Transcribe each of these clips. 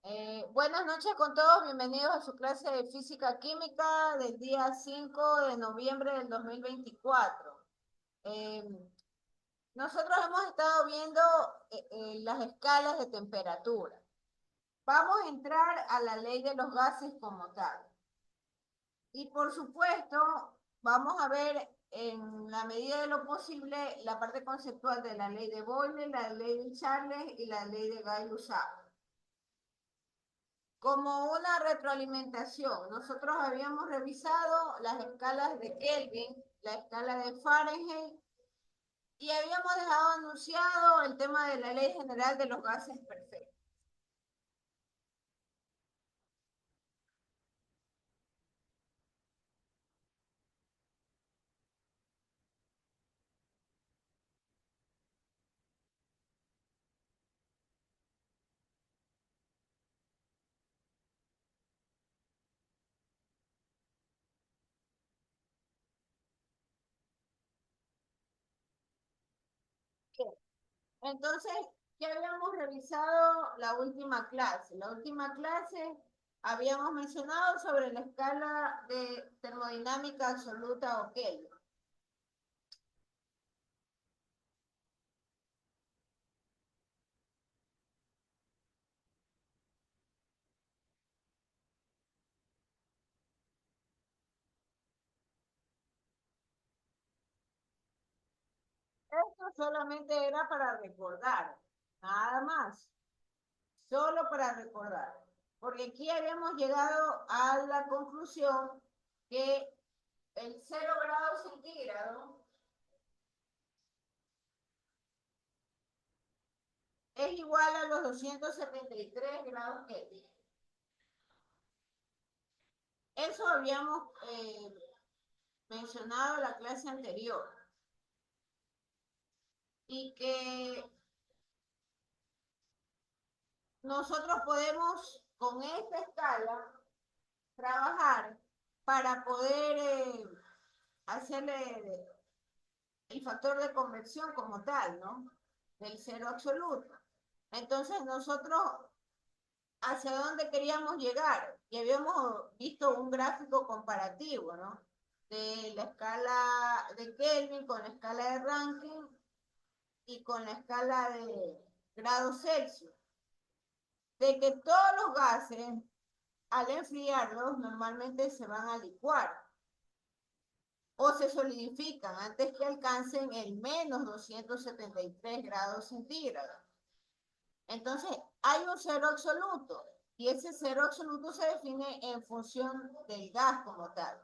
Buenas noches con todos, bienvenidos a su clase de física química del día 5 de noviembre del 2024. Eh, Nosotros hemos estado viendo las escalas de temperatura. Vamos a entrar a la ley de los gases como tal. Y por supuesto, vamos a ver en la medida de lo posible la parte conceptual de la ley de Boyle, la ley de Charles y la ley de Gay-Lussac. Como una retroalimentación, nosotros habíamos revisado las escalas de Kelvin, la escala de Fahrenheit, y habíamos dejado anunciado el tema de la ley general de los gases perfectos. Entonces, ya habíamos revisado la última clase. La última clase habíamos mencionado sobre la escala de termodinámica absoluta o Kelvin. Esto solamente era para recordar, nada más. Solo para recordar, porque aquí habíamos llegado a la conclusión que el 0 grados centígrados es igual a los 273 grados Kelvin. Eso habíamos mencionado en la clase anterior y que nosotros podemos con esta escala trabajar para poder hacerle el factor de conversión como tal, ¿no? Del cero absoluto. Entonces nosotros hacia dónde queríamos llegar y habíamos visto un gráfico comparativo, ¿no? De la escala de Kelvin con la escala de Rankine y con la escala de grados Celsius. De que todos los gases, al enfriarlos, normalmente se van a licuar o se solidifican antes que alcancen el menos 273 grados centígrados. Entonces, hay un cero absoluto y ese cero absoluto se define en función del gas como tal.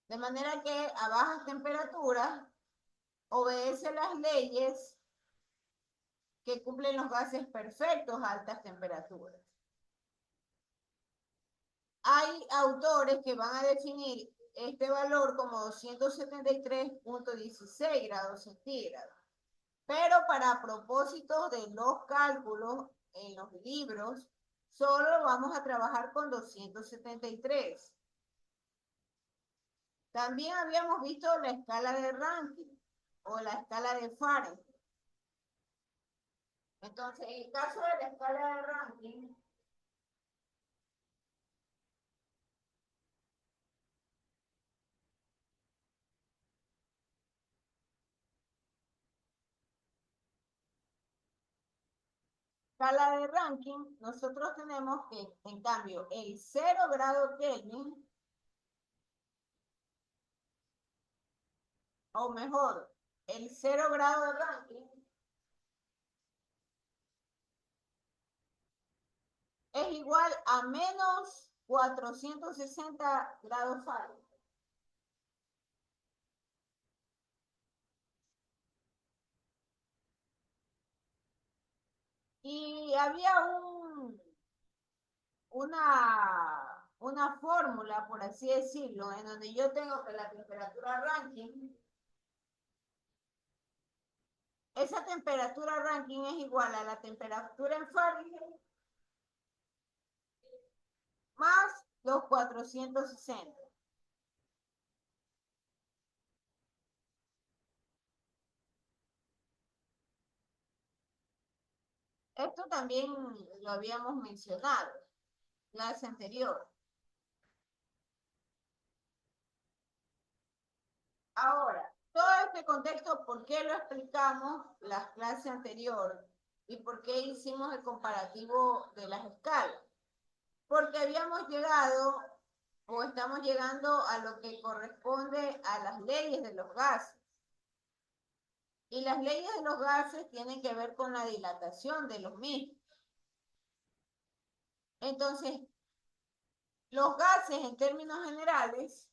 De manera que a bajas temperaturas obedece las leyes que cumplen los gases perfectos a altas temperaturas. Hay autores que van a definir este valor como 273.16 grados centígrados. Pero para propósitos de los cálculos en los libros, solo vamos a trabajar con 273. También habíamos visto la escala de Rankine o la escala de Fahrenheit. Entonces, en el caso de la escala de Rankine, nosotros tenemos que, en cambio, el 0 grado Kelvin, o mejor, el 0 grado de Rankine es igual a menos 460 grados Fahrenheit. Y había una fórmula, por así decirlo, en donde yo tengo que la temperatura Rankine, esa temperatura Rankine es igual a la temperatura en Fahrenheit más los 460. Esto también lo habíamos mencionado, clase anterior. Ahora, todo este contexto, ¿por qué lo explicamos la clase anterior? ¿Y por qué hicimos el comparativo de las escalas? Porque habíamos llegado o estamos llegando a lo que corresponde a las leyes de los gases. Y las leyes de los gases tienen que ver con la dilatación de los mismos. Entonces, los gases en términos generales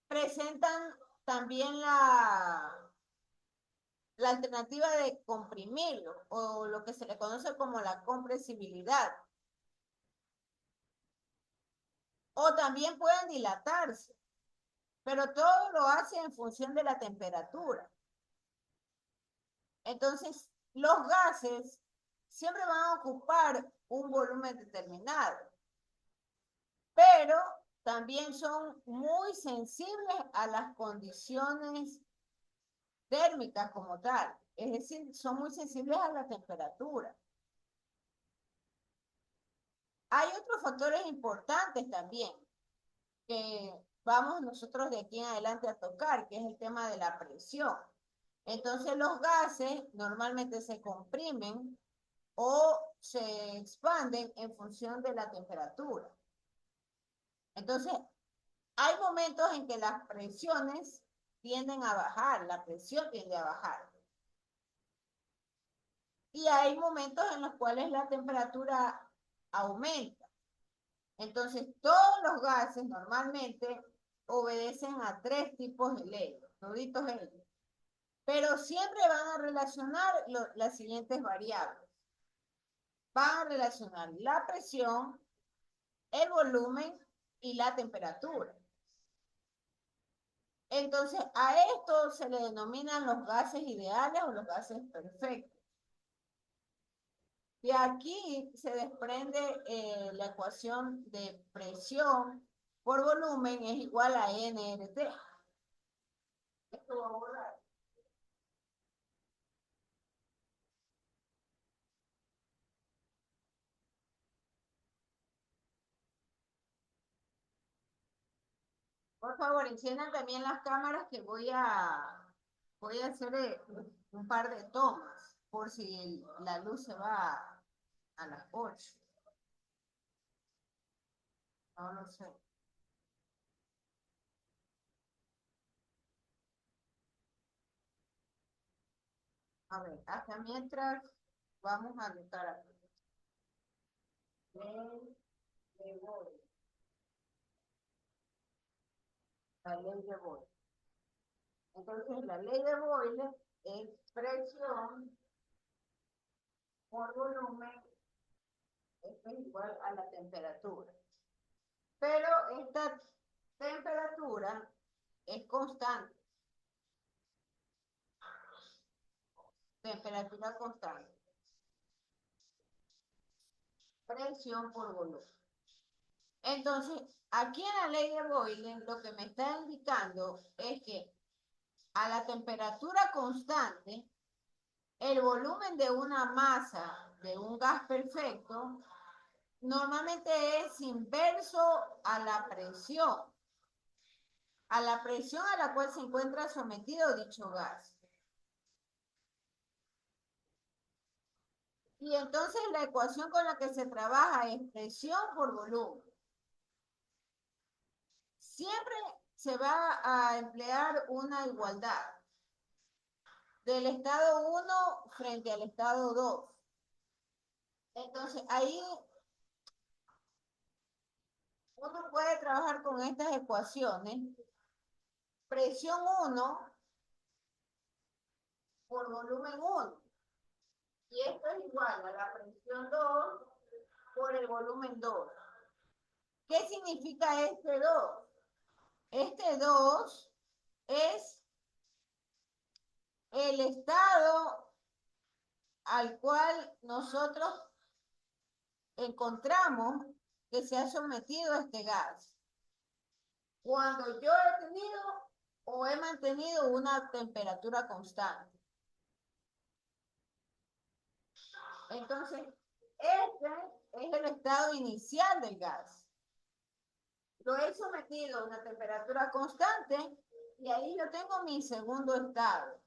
presentan también la alternativa de comprimirlo o lo que se le conoce como la compresibilidad. O también pueden dilatarse, pero todo lo hace en función de la temperatura. Entonces, los gases siempre van a ocupar un volumen determinado, pero también son muy sensibles a las condiciones térmicas como tal, es decir, son muy sensibles a la temperatura. Hay otros factores importantes también que vamos nosotros de aquí en adelante a tocar, que es el tema de la presión. Entonces los gases normalmente se comprimen o se expanden en función de la temperatura. Entonces, hay momentos en que las presiones tienden a bajar, la presión tiende a bajar. Y hay momentos en los cuales la temperatura aumenta. Entonces, todos los gases normalmente obedecen a tres tipos de leyes, toditos ellos. Pero siempre van a relacionar las siguientes variables. Van a relacionar la presión, el volumen y la temperatura. Entonces, a esto se le denominan los gases ideales o los gases perfectos. De aquí se desprende la ecuación de presión por volumen es igual a nRT. Esto va a borrar. Por favor, enciendan también las cámaras que voy a hacer un par de tomas por si la luz se va a las 8. No lo sé. A ver, hasta mientras vamos a anotar aquí. Ley de Boyle. La ley de Boyle. Entonces, la ley de Boyle es presión por volumen, esto es igual a la temperatura. Pero esta temperatura es constante, temperatura constante, presión por volumen. Entonces, aquí en la ley de Boyle lo que me está indicando es que a la temperatura constante, el volumen de una masa de un gas perfecto normalmente es inverso a la presión a la cual se encuentra sometido dicho gas. Y entonces la ecuación con la que se trabaja es presión por volumen. Siempre se va a emplear una igualdad del estado 1 frente al estado 2. Entonces ahí uno puede trabajar con estas ecuaciones. Presión 1 por volumen 1. Y esto es igual a la presión 2 por el volumen 2. ¿Qué significa este 2? Este 2 es el estado al cual nosotros encontramos que se ha sometido a este gas. Cuando yo he tenido o he mantenido una temperatura constante. Entonces, este es el estado inicial del gas. Lo he sometido a una temperatura constante y ahí yo tengo mi segundo estado.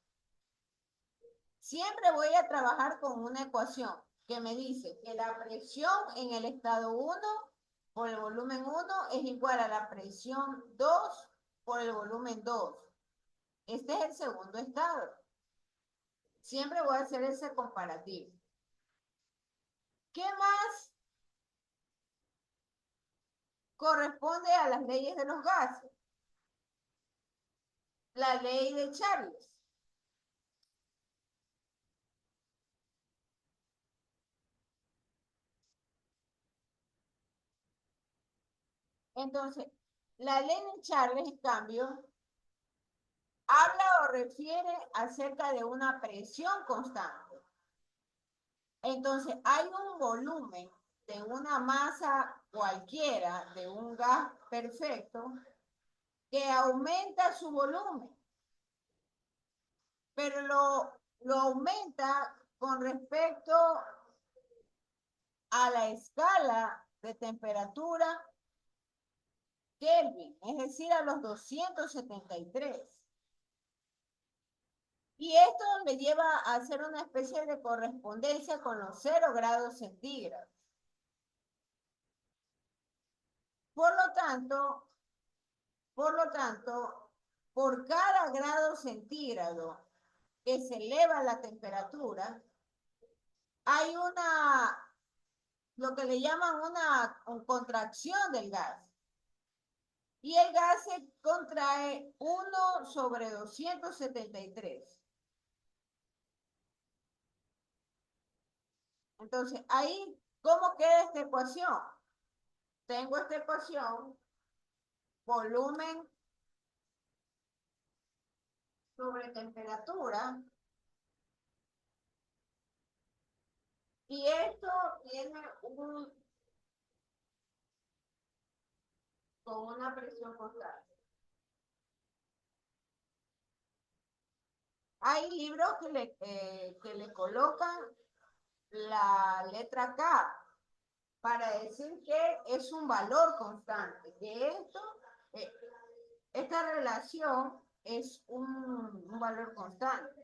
Siempre voy a trabajar con una ecuación que me dice que la presión en el estado 1 por el volumen 1 es igual a la presión 2 por el volumen 2. Este es el segundo estado. Siempre voy a hacer ese comparativo. ¿Qué más corresponde a las leyes de los gases? La ley de Charles. Entonces, la ley de Charles, en cambio, habla o refiere acerca de una presión constante. Entonces, hay un volumen de una masa cualquiera, de un gas perfecto, que aumenta su volumen, pero lo aumenta con respecto a la escala de temperatura Kelvin, es decir, a los 273. Y esto me lleva a hacer una especie de correspondencia con los 0 grados centígrados. Por lo tanto, por cada grado centígrado que se eleva la temperatura, hay lo que le llaman una contracción del gas. Y el gas se contrae 1 sobre 273. Entonces, ahí, ¿cómo queda esta ecuación? Tengo esta ecuación, volumen sobre temperatura, y esto tiene con una presión constante. Hay libros que le colocan la letra K para decir que es un valor constante, que eh, esta relación es un valor constante.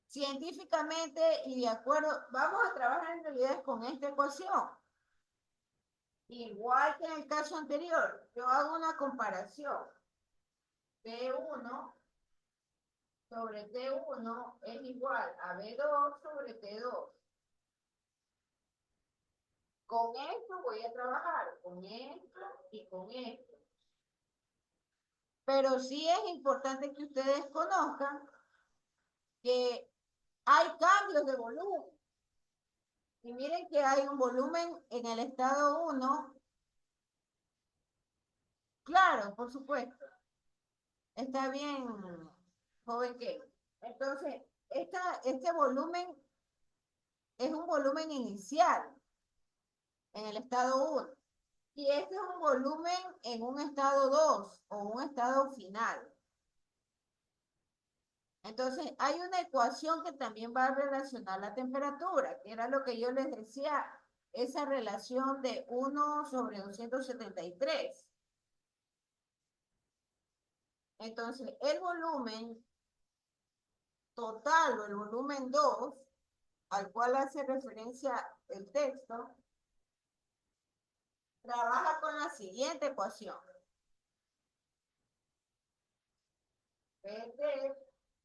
Científicamente y de acuerdo, vamos a trabajar en realidad con esta ecuación. Igual que en el caso anterior, yo hago una comparación. P1 sobre T1 es igual a B2 sobre T2. Con esto voy a trabajar, con esto y con esto. Pero sí es importante que ustedes conozcan que hay cambios de volumen. Y miren que hay un volumen en el estado 1. Claro, por supuesto. Está bien, joven que. Entonces, este volumen es un volumen inicial en el estado 1. Y este es un volumen en un estado 2 o un estado final. Entonces, hay una ecuación que también va a relacionar la temperatura, que era lo que yo les decía, esa relación de 1 sobre 273. Entonces, el volumen total o el volumen 2, al cual hace referencia el texto, trabaja con la siguiente ecuación. PT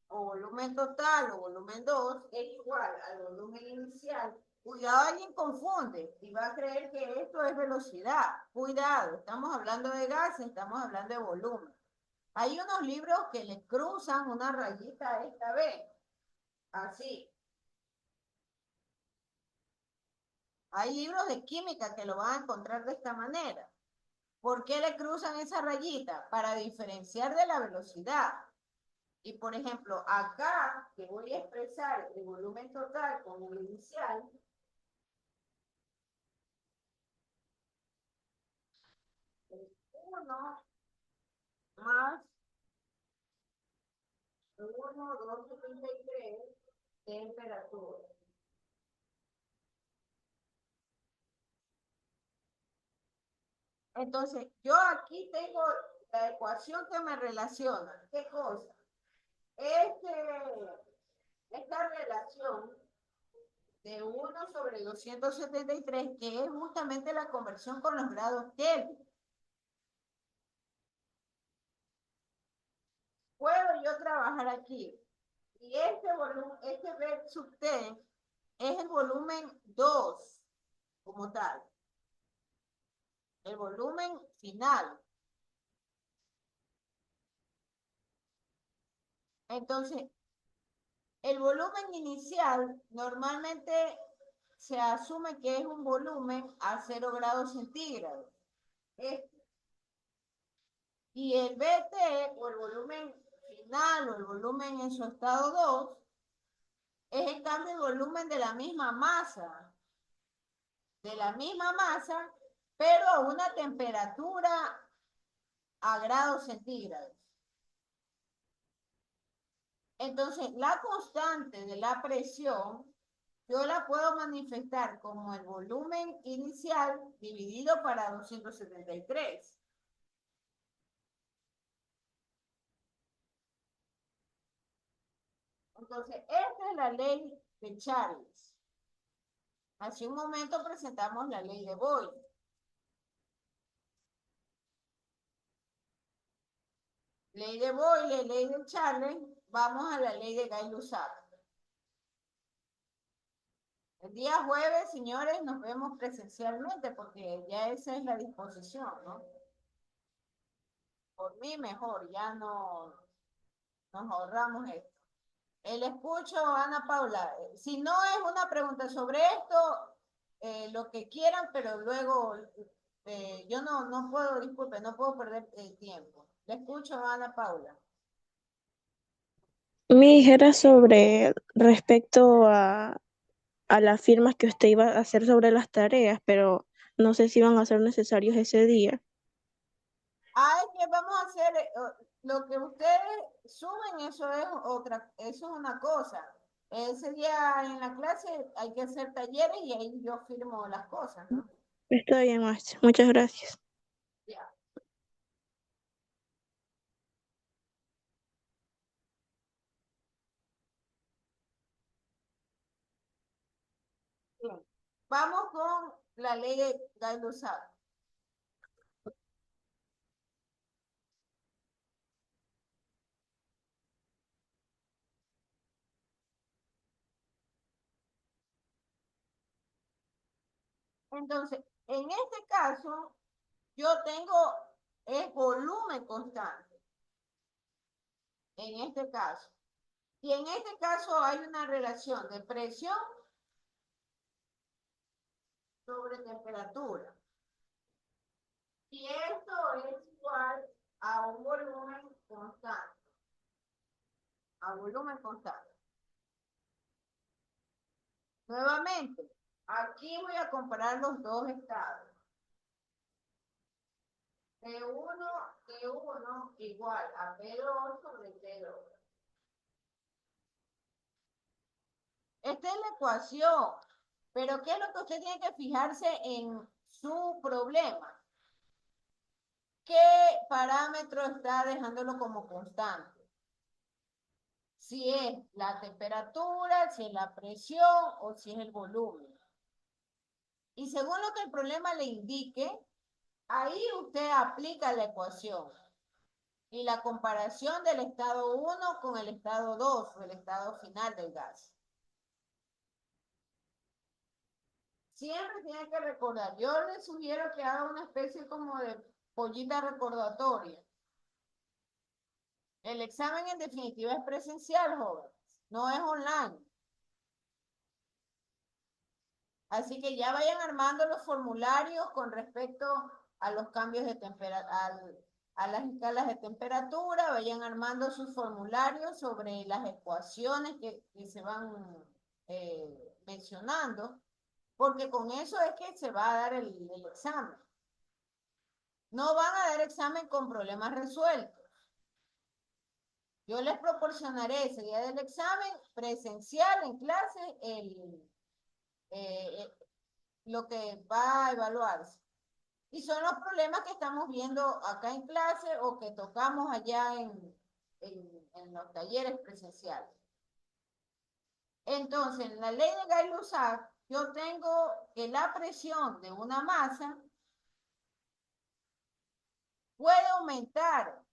o volumen total o volumen 2 es igual al volumen inicial. Cuidado, alguien confunde y va a creer que esto es velocidad. Cuidado, estamos hablando de gas, estamos hablando de volumen. Hay unos libros que le cruzan una rayita a esta vez, así. Hay libros de química que lo van a encontrar de esta manera. ¿Por qué le cruzan esa rayita? Para diferenciar de la velocidad. Y por ejemplo, acá que voy a expresar el volumen total con el inicial, 1 más 1, 2, 73 temperatura. Entonces, yo aquí tengo la ecuación que me relaciona. ¿Qué cosa? Esta relación de 1/273, que es justamente la conversión con los grados Kelvin. Puedo yo trabajar aquí. Y este volumen, este V sub T, es el volumen 2 como tal. El volumen final. Entonces, el volumen inicial normalmente se asume que es un volumen a 0 grados centígrados. Y el BT, o el volumen final, o el volumen en su estado 2, es en cambio el volumen de la misma masa. Pero a una temperatura a grados centígrados. Entonces, la constante de la presión, yo la puedo manifestar como el volumen inicial dividido para 273. Entonces, esta es la ley de Charles. Hace un momento presentamos la ley de Boyle. Ley de Boyle, ley de Charles, vamos a la ley de Gay-Lussac. El día jueves, señores, nos vemos presencialmente porque ya esa es la disposición, ¿no? Por mí mejor, ya no nos ahorramos esto. Le escucho, Ana Paula. Si no es una pregunta sobre esto, lo que quieran, pero luego yo no puedo, disculpe, no puedo perder tiempo. Le escucho, Ana Paula. Me dijera sobre respecto a las firmas que usted iba a hacer sobre las tareas, pero no sé si iban a ser necesarios ese día. Ah, es que vamos a hacer lo que ustedes suben, eso es una cosa. Ese día en la clase hay que hacer talleres y ahí yo firmo las cosas, ¿no? Está bien, maestra. Muchas gracias. Ya. Bien. Vamos con la ley de Gay-Lussac. Entonces, en este caso, yo tengo el volumen constante. En este caso. Y en este caso hay una relación de presión sobre temperatura. Y esto es igual a un volumen constante. A volumen constante. Nuevamente, aquí voy a comparar los dos estados. T1 igual a P2 sobre T2. Esta es la ecuación. Pero ¿qué es lo que usted tiene que fijarse en su problema? ¿Qué parámetro está dejándolo como constante? Si es la temperatura, si es la presión o si es el volumen. Y según lo que el problema le indique, ahí usted aplica la ecuación y la comparación del estado 1 con el estado 2 o el estado final del gas. Siempre tiene que recordar. Yo le sugiero que haga una especie como de pollita recordatoria. El examen en definitiva es presencial, jóvenes, no es online. Así que ya vayan armando los formularios con respecto a los cambios de temperatura, a las escalas de temperatura, vayan armando sus formularios sobre las ecuaciones que se van mencionando, porque con eso es que se va a dar el examen. No van a dar examen con problemas resueltos. Yo les proporcionaré ese día del examen presencial en clase eh, lo que va a evaluarse. Y son los problemas que estamos viendo acá en clase o que tocamos allá en los talleres presenciales. Entonces, en la ley de Gay-Lussac, yo tengo que la presión de una masa puede aumentar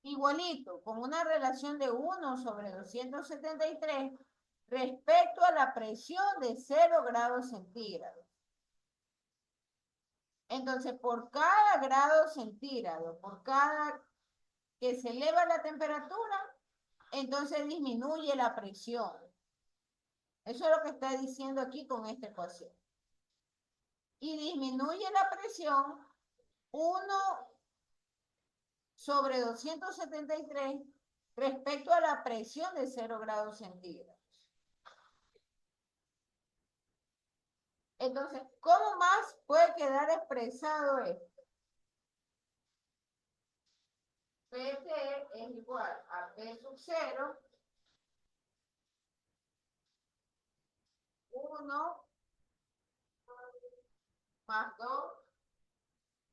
igualito, con una relación de 1/273 respecto a la presión de 0 grados centígrados. Entonces, por cada grado centígrado, por cada que se eleva la temperatura, entonces disminuye la presión. Eso es lo que está diciendo aquí con esta ecuación. Y disminuye la presión 1/273 respecto a la presión de 0 grados centígrados. Entonces, ¿cómo más puede quedar expresado esto? PT es igual a P sub 0, 1 más 2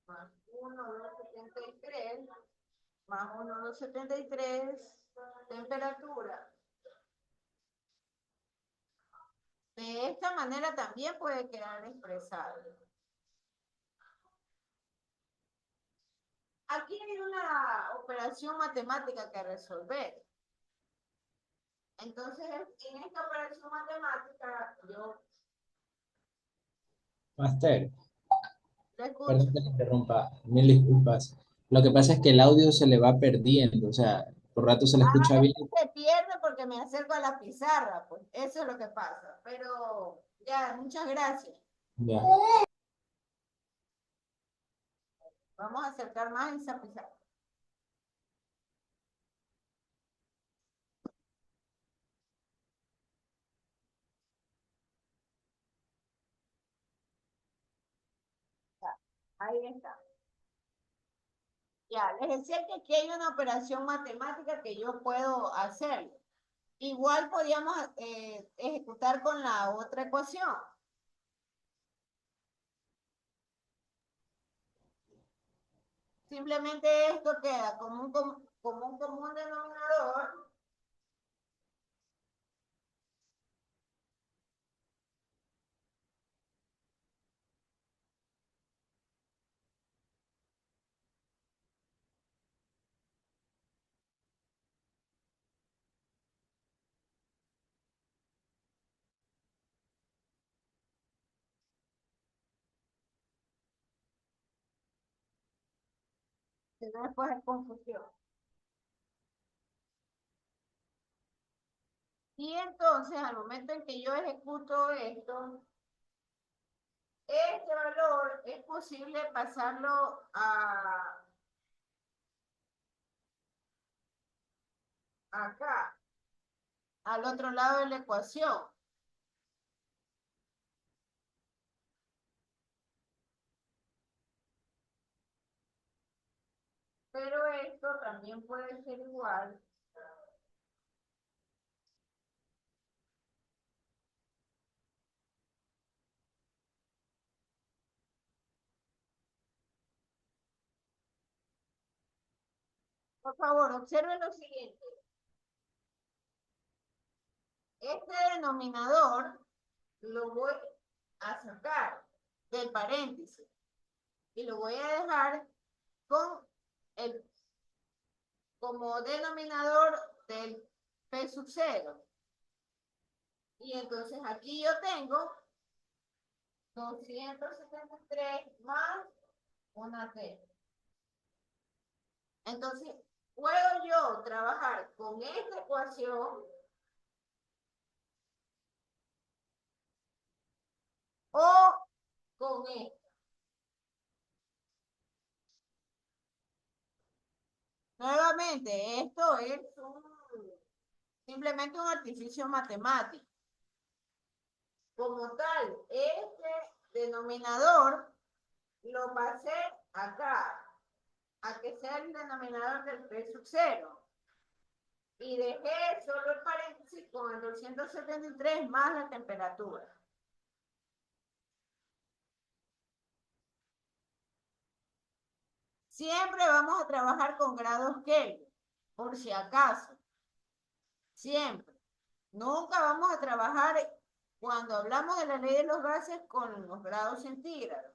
más 1/273 más 1/273 temperatura. De esta manera también puede quedar expresado. Aquí hay una operación matemática que resolver. Entonces, en esta operación matemática, yo Máster, lo escucho. perdón que te interrumpa, mil disculpas. Lo que pasa es que el audio se le va perdiendo, o sea, por rato se le escucha bien. Se pierde porque me acerco a la pizarra, pues eso es lo que pasa. Pero ya, muchas gracias. Ya. Vamos a acercar más esa pizarra. Ya, ahí está. Ya, les decía que aquí hay una operación matemática que yo puedo hacer. Igual podríamos ejecutar con la otra ecuación. Simplemente esto queda como un común denominador. Que después es confusión. Y entonces, al momento en que yo ejecuto esto, este valor es posible pasarlo acá, al otro lado de la ecuación. Pero esto también puede ser igual. Por favor, observen lo siguiente. Este denominador lo voy a sacar del paréntesis y lo voy a dejar con el como denominador del P sub 0. Y entonces aquí yo tengo 273 más una T. Entonces, puedo yo trabajar con esta ecuación o con esta. Nuevamente, esto es simplemente un artificio matemático. Como tal, este denominador lo pasé acá a que sea el denominador del P sub 0. Y dejé solo el paréntesis con el 273 más la temperatura. Siempre vamos a trabajar con grados Kelvin, por si acaso. Siempre. Nunca vamos a trabajar cuando hablamos de la ley de los gases con los grados centígrados.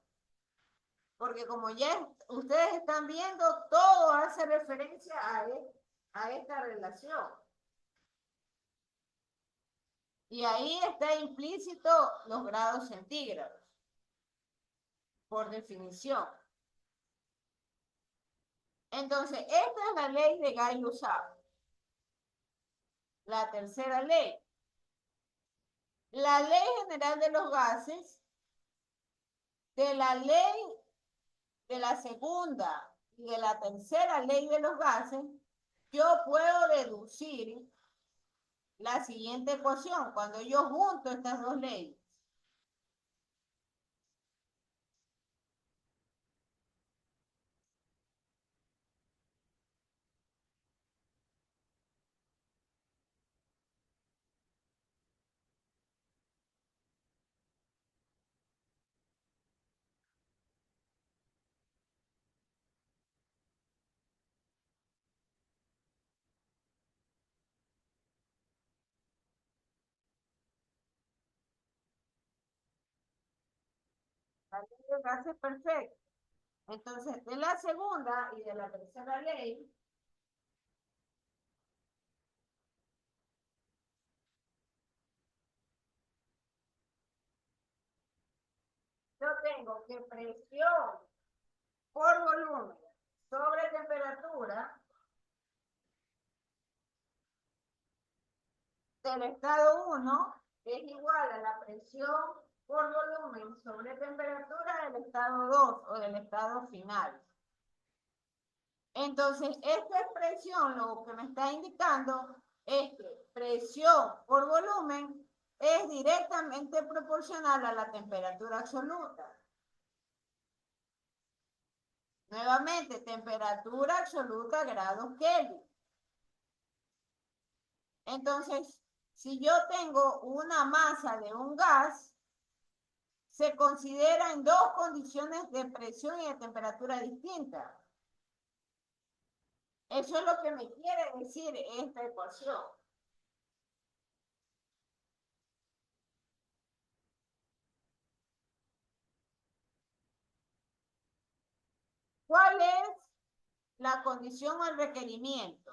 Porque como ya ustedes están viendo, todo hace referencia a esta relación. Y ahí está implícito los grados centígrados, por definición. Entonces, esta es la ley de Gay-Lussac. La tercera ley. La ley general de los gases, de la ley de la segunda y de la tercera ley de los gases, yo puedo deducir la siguiente ecuación cuando yo junto estas dos leyes. La ley de gases perfecta. Entonces, de la segunda y de la tercera ley, yo tengo que presión por volumen sobre temperatura del estado 1 es igual a la presión por volumen sobre temperatura del estado 2 o del estado final. Entonces, esta expresión lo que me está indicando es que presión por volumen es directamente proporcional a la temperatura absoluta. Nuevamente, temperatura absoluta grados Kelvin. Entonces, si yo tengo una masa de un gas, se considera en dos condiciones de presión y de temperatura distintas. Eso es lo que me quiere decir esta ecuación. ¿Cuál es la condición o el requerimiento?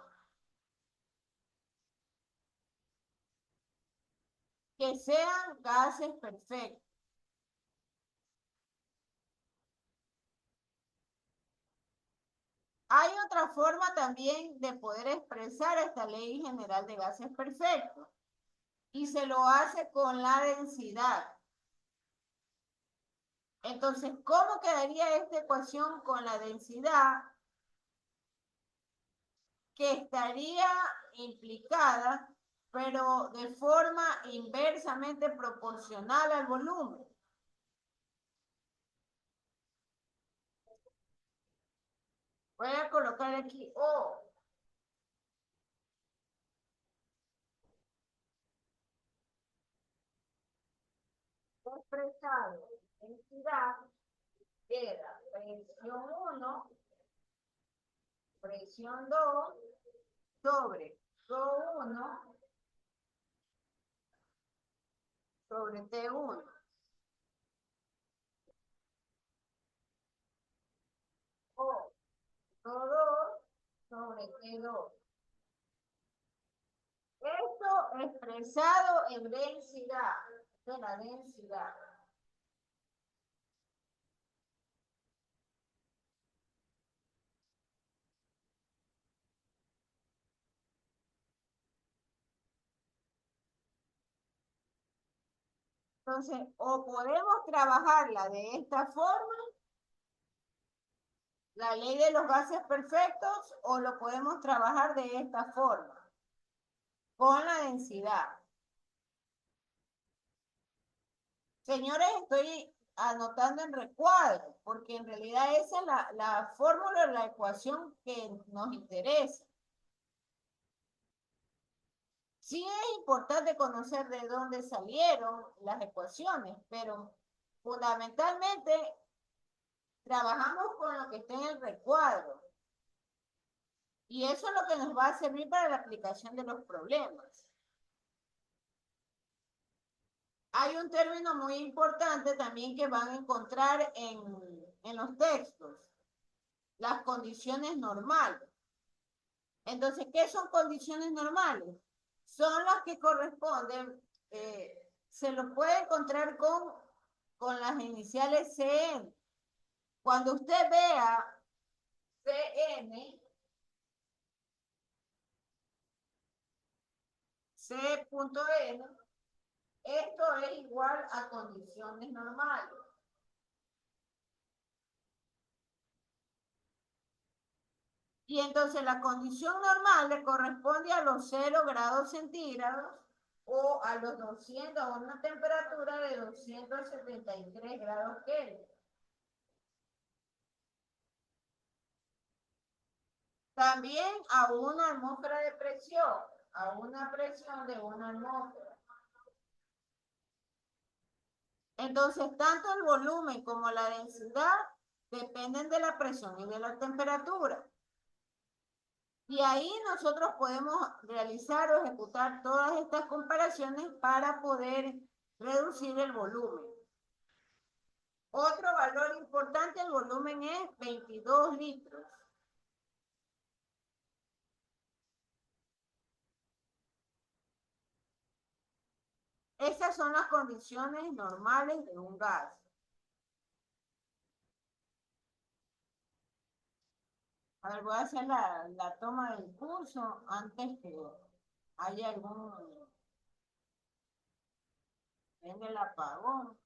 Que sean gases perfectos. Hay otra forma también de poder expresar esta ley general de gases perfectos y se lo hace con la densidad. Entonces, ¿cómo quedaría esta ecuación con la densidad? Que estaría implicada, pero de forma inversamente proporcional al volumen. Voy a colocar aquí O. Expresado en densidad queda presión 1, presión 2 sobre Rho1 sobre T1. O Rho2 sobre T2. Esto expresado en densidad, de la densidad. Entonces, o podemos trabajarla de esta forma, la ley de los gases perfectos, o lo podemos trabajar de esta forma, con la densidad. Señores, estoy anotando en recuadro, porque en realidad esa es la fórmula o la ecuación que nos interesa. Sí es importante conocer de dónde salieron las ecuaciones, pero fundamentalmente trabajamos con lo que está en el recuadro. Y eso es lo que nos va a servir para la aplicación de los problemas. Hay un término muy importante también que van a encontrar en los textos, las condiciones normales. Entonces, ¿qué son condiciones normales? Son las que corresponden, se lo puede encontrar con las iniciales CN. Cuando usted vea CN, C.N, esto es igual a condiciones normales. Y entonces la condición normal le corresponde a los 0 grados centígrados o a los 200, a una temperatura de 273 grados Kelvin. También a una atmósfera de presión, a una presión de una atmósfera. Entonces, tanto el volumen como la densidad dependen de la presión y de la temperatura. Y ahí nosotros podemos realizar o ejecutar todas estas comparaciones para poder reducir el volumen. Otro valor importante, el volumen es 22 litros. Esas son las condiciones normales de un gas. A ver, voy a hacer la toma del curso antes que haya algún... Venga el apagón.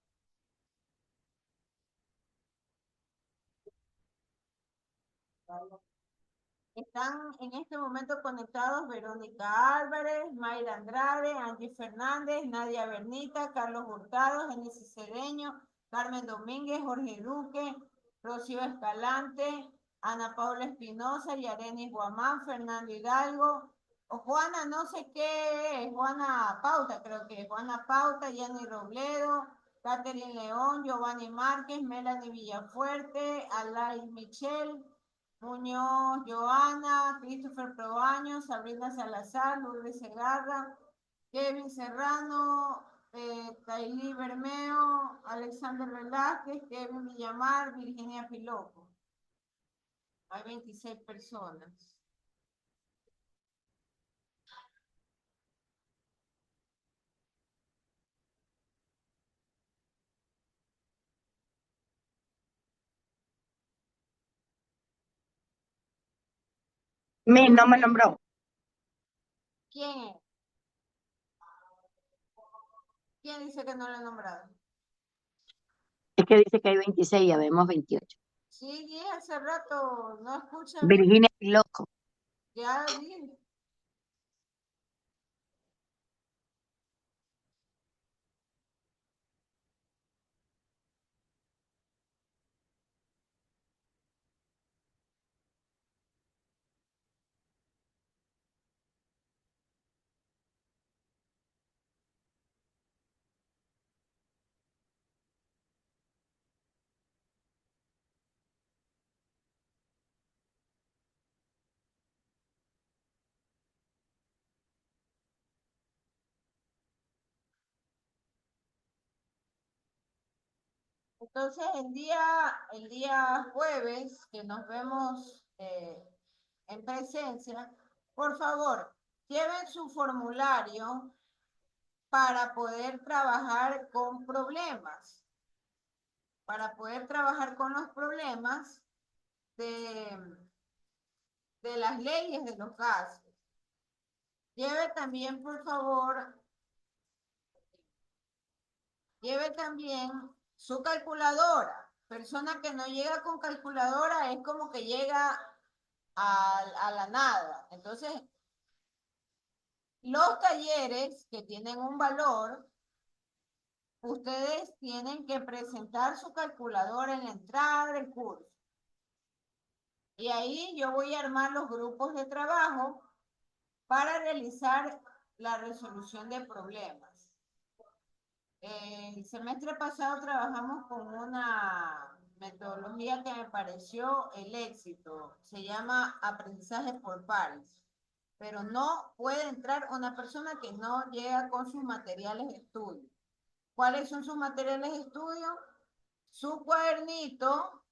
Están en este momento conectados Verónica Álvarez, Mayra Andrade, Angie Fernández, Nadia Bernita, Carlos Hurtado, Genesis Cedeño, Carmen Domínguez, Jorge Duque, Rocío Escalante, Ana Paula Espinosa, Yarenis Guamán, Fernando Hidalgo, o Juana, no sé qué es, Juana Pauta, creo que es Juana Pauta, Yanni Robledo, Catherine León, Giovanni Márquez, Melanie Villafuerte, Alay Michel, Muñoz, Joana, Christopher Proaño, Sabrina Salazar, Lourdes Segarra, Kevin Serrano, Tailí Bermeo, Alexander Velázquez, Kevin Villamar, Virginia Piloco. Hay 26 personas. No me nombró. ¿Quién es? ¿Quién dice que no lo he nombrado? Es que dice que hay 26 y habemos 28. Sí, dije hace rato, no escucha. Virginia Loco. Ya dije. Entonces, el día jueves, que nos vemos en presencia, por favor, lleven su formulario para poder trabajar con problemas, para poder trabajar con los problemas de las leyes de los gases. Lleve también, por favor, lleve también su calculadora. Persona que no llega con calculadora es como que llega a la nada. Entonces, los talleres que tienen un valor ustedes tienen que presentar su calculadora en la entrada del curso. Y ahí yo voy a armar los grupos de trabajo para realizar la resolución de problemas. El semestre pasado trabajamos con una metodología que me pareció el éxito. Se llama aprendizaje por pares. Pero no puede entrar una persona que no llega con sus materiales de estudio. ¿Cuáles son sus materiales de estudio? Su cuadernito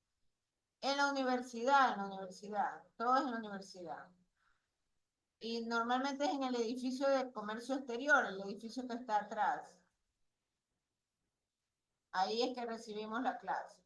en la universidad, todo es en la universidad. Y normalmente es en el edificio de comercio exterior, el edificio que está atrás. Ahí es que recibimos la clase.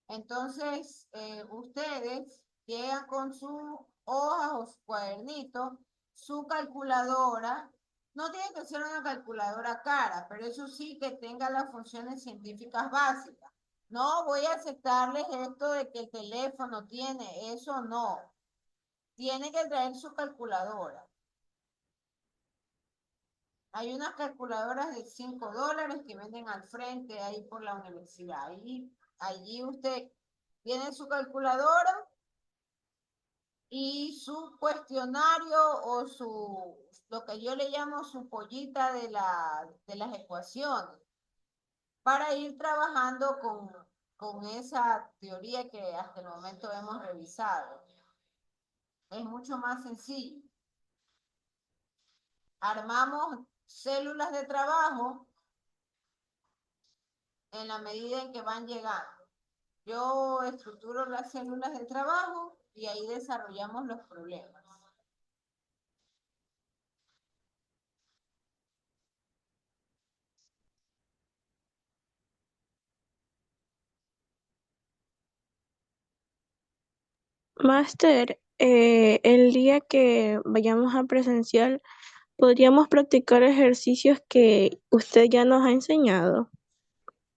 Entonces, ustedes llegan con sus hojas o su cuadernito, su calculadora. No tiene que ser una calculadora cara, pero eso sí que tenga las funciones científicas básicas. No voy a aceptarles esto de que el teléfono tiene, eso no. Tiene que traer su calculadora. Hay unas calculadoras de $5 que venden al frente ahí por la universidad. Allí usted tiene su calculadora y su cuestionario o lo que yo le llamo su pollita de las ecuaciones para ir trabajando con esa teoría que hasta el momento hemos revisado. Es mucho más sencillo. Armamos células de trabajo en la medida en que van llegando. Yo estructuro las células de trabajo y ahí desarrollamos los problemas. Máster, el día que vayamos a presencial, podríamos practicar ejercicios que usted ya nos ha enseñado.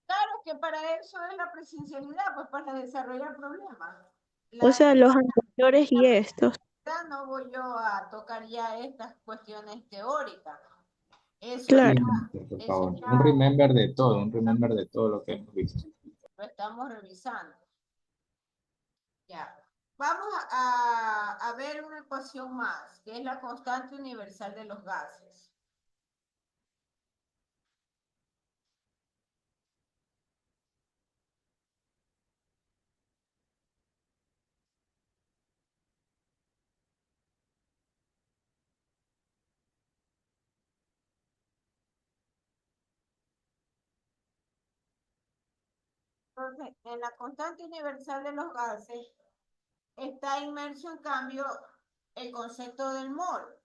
Claro que para eso es la presencialidad, pues para desarrollar problemas. O sea, los anteriores y estos. No voy yo a tocar ya estas cuestiones teóricas. Eso Claro. Sí, por eso favor. ya Un remember de todo lo que hemos visto. lo estamos revisando. Ya. Vamos a ver una ecuación más, que es la constante universal de los gases. Entonces, en la constante universal de los gases está inmerso, en cambio, el concepto del mol.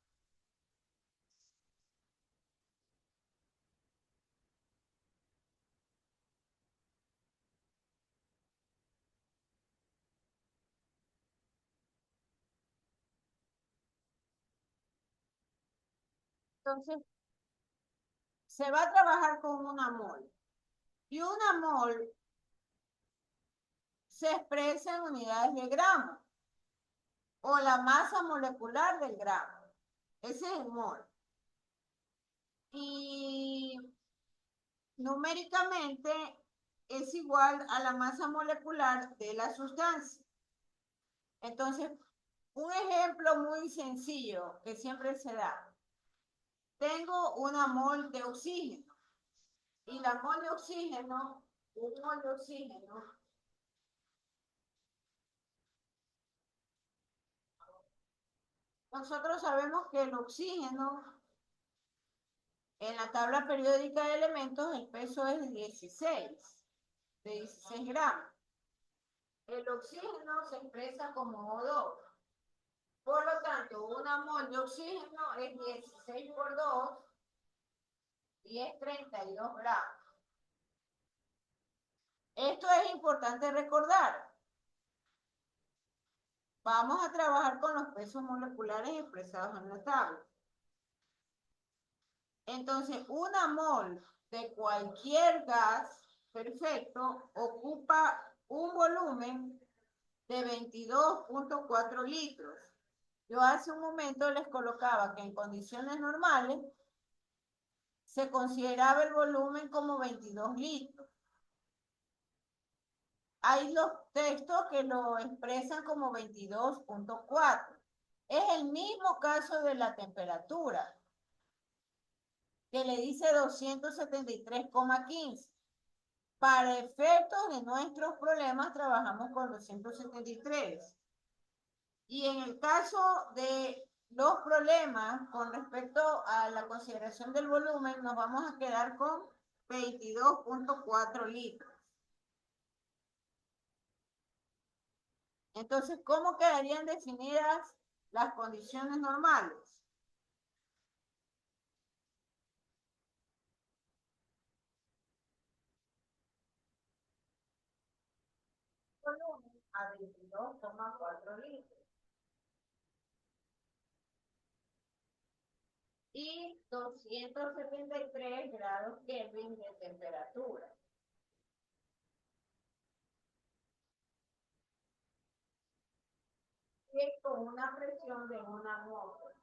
Entonces, se va a trabajar con una mol. Y una mol se expresa en unidades de gramo o la masa molecular del gramo. Ese es el mol. Y numéricamente es igual a la masa molecular de la sustancia. Entonces, un ejemplo muy sencillo que siempre se da. Tengo una mol de oxígeno y la mol de oxígeno, un mol de oxígeno nosotros sabemos que el oxígeno en la tabla periódica de elementos el peso es de 16 gramos. El oxígeno se expresa como O2. Por lo tanto, una mol de oxígeno es 16 por 2 y es 32 gramos. Esto es importante recordar. Vamos a trabajar con los pesos moleculares expresados en la tabla. Entonces, una mol de cualquier gas perfecto ocupa un volumen de 22.4 litros. Yo hace un momento les colocaba que en condiciones normales se consideraba el volumen como 22 litros. Hay los textos que lo expresan como 22.4. Es el mismo caso de la temperatura, que le dice 273,15. Para efectos de nuestros problemas trabajamos con 273. Y en el caso de los problemas con respecto a la consideración del volumen, nos vamos a quedar con 22.4 litros. Entonces, ¿cómo quedarían definidas las condiciones normales? Volumen a 22,4 litros. Y 273 grados Kelvin de temperatura. Y con una presión de 1 atmósfera.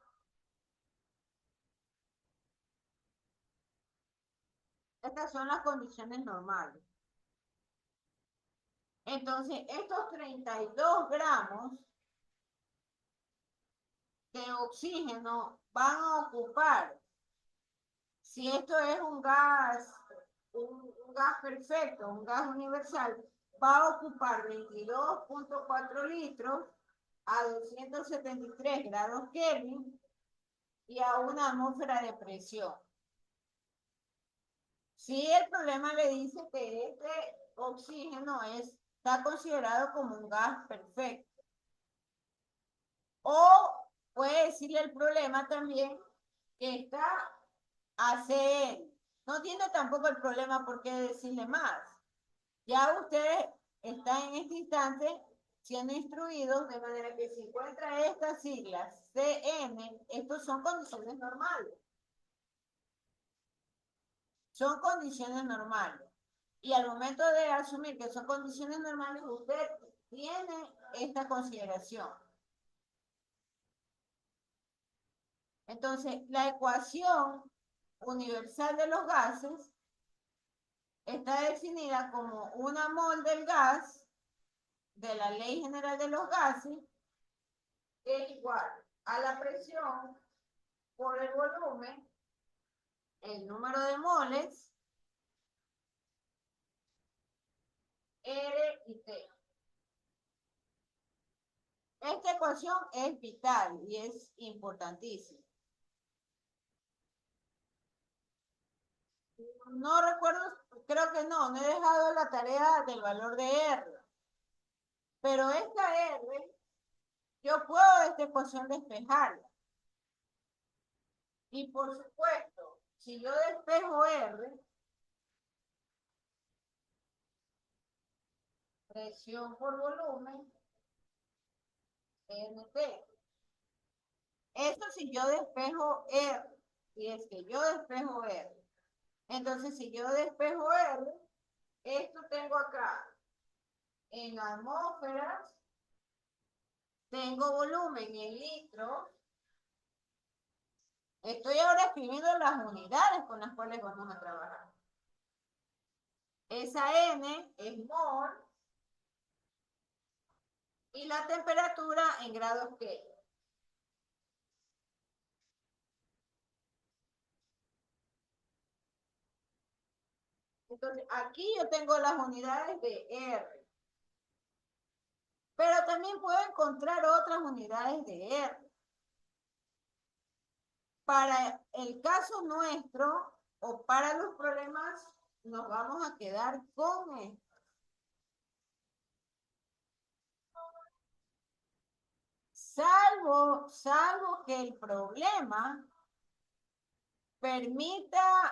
Estas son las condiciones normales. Entonces, estos 32 gramos de oxígeno van a ocupar, si esto es un gas perfecto, un gas universal, va a ocupar 22.4 litros a 273 grados Kelvin y a 1 atmósfera de presión. Si el problema le dice que este oxígeno está considerado como un gas perfecto. O puede decirle el problema también que está ACN. No tiene tampoco el problema por qué decirle más. Ya ustedes están en este instante siendo instruidos de manera que si encuentra estas siglas CN, estos son condiciones normales. Son condiciones normales. Y al momento de asumir que son condiciones normales, usted tiene esta consideración. Entonces, la ecuación universal de los gases está definida como 1 mol del gas de la Ley General de los Gases es igual a la presión por el volumen, el número de moles, R y T. Esta ecuación es vital y es importantísima. No recuerdo, creo que no he dejado la tarea del valor de R. Pero esta R, yo puedo esta ecuación despejarla. Y por supuesto, si yo despejo R, presión por volumen, NT. Esto si yo despejo R, y es que yo despejo R. Entonces, si yo despejo R, esto tengo acá en atmósferas, tengo volumen en litros. Estoy ahora escribiendo las unidades con las cuales vamos a trabajar. Esa N es mol y la temperatura en grados Kelvin. Entonces, aquí yo tengo las unidades de R. Pero también puedo encontrar otras unidades de R. Para el caso nuestro o para los problemas, nos vamos a quedar con esto. Salvo que el problema permita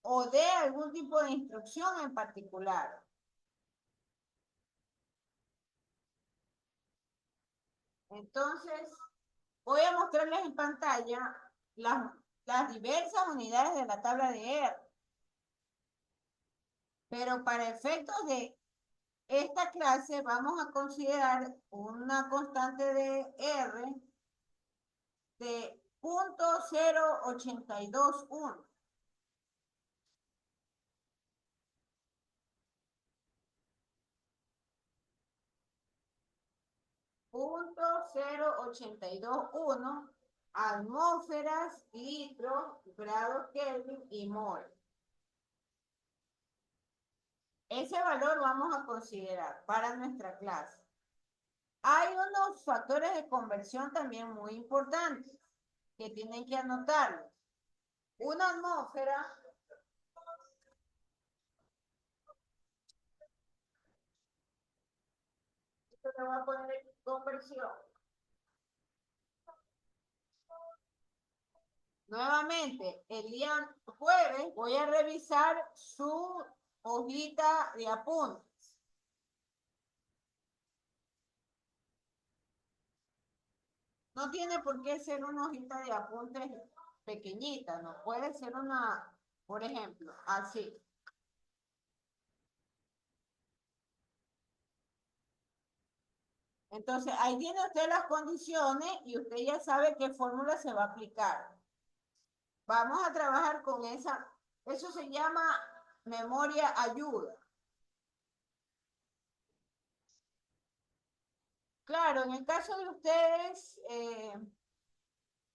o dé algún tipo de instrucción en particular. Entonces, voy a mostrarles en pantalla las diversas unidades de la tabla de R. Pero para efectos de esta clase vamos a considerar una constante de R de .0821. .0821 atmósferas, litros, grados Kelvin y mol. Ese valor vamos a considerar para nuestra clase. Hay unos factores de conversión también muy importantes que tienen que anotarlos. Una atmósfera esto le voy a poner aquí, conversión. Nuevamente, el día jueves voy a revisar su hojita de apuntes. No tiene por qué ser una hojita de apuntes pequeñita, no puede ser una, por ejemplo, así. Entonces, ahí tiene usted las condiciones y usted ya sabe qué fórmula se va a aplicar. Vamos a trabajar con esa, eso se llama memoria ayuda. Claro, en el caso de ustedes,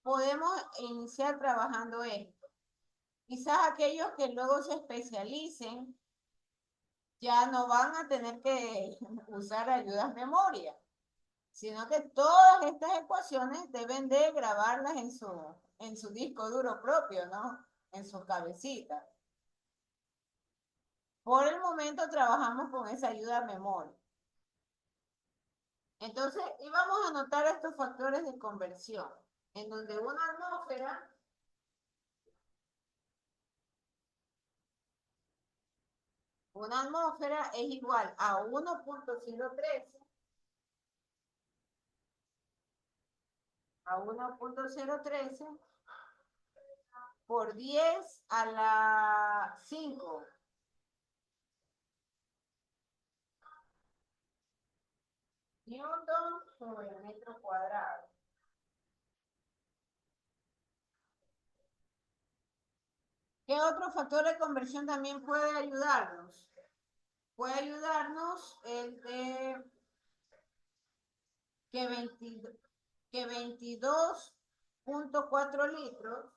podemos iniciar trabajando esto. Quizás aquellos que luego se especialicen ya no van a tener que usar ayudas memoria, sino que todas estas ecuaciones deben de grabarlas en su disco duro propio, ¿no? En su cabecita. Por el momento trabajamos con esa ayuda memoria. Entonces, íbamos a anotar estos factores de conversión, en donde una atmósfera es igual a 1.013 por 10 a la 5 newton sobre metro cuadrado. ¿Qué otro factor de conversión también puede ayudarnos? Puede ayudarnos el de que 22.4 litros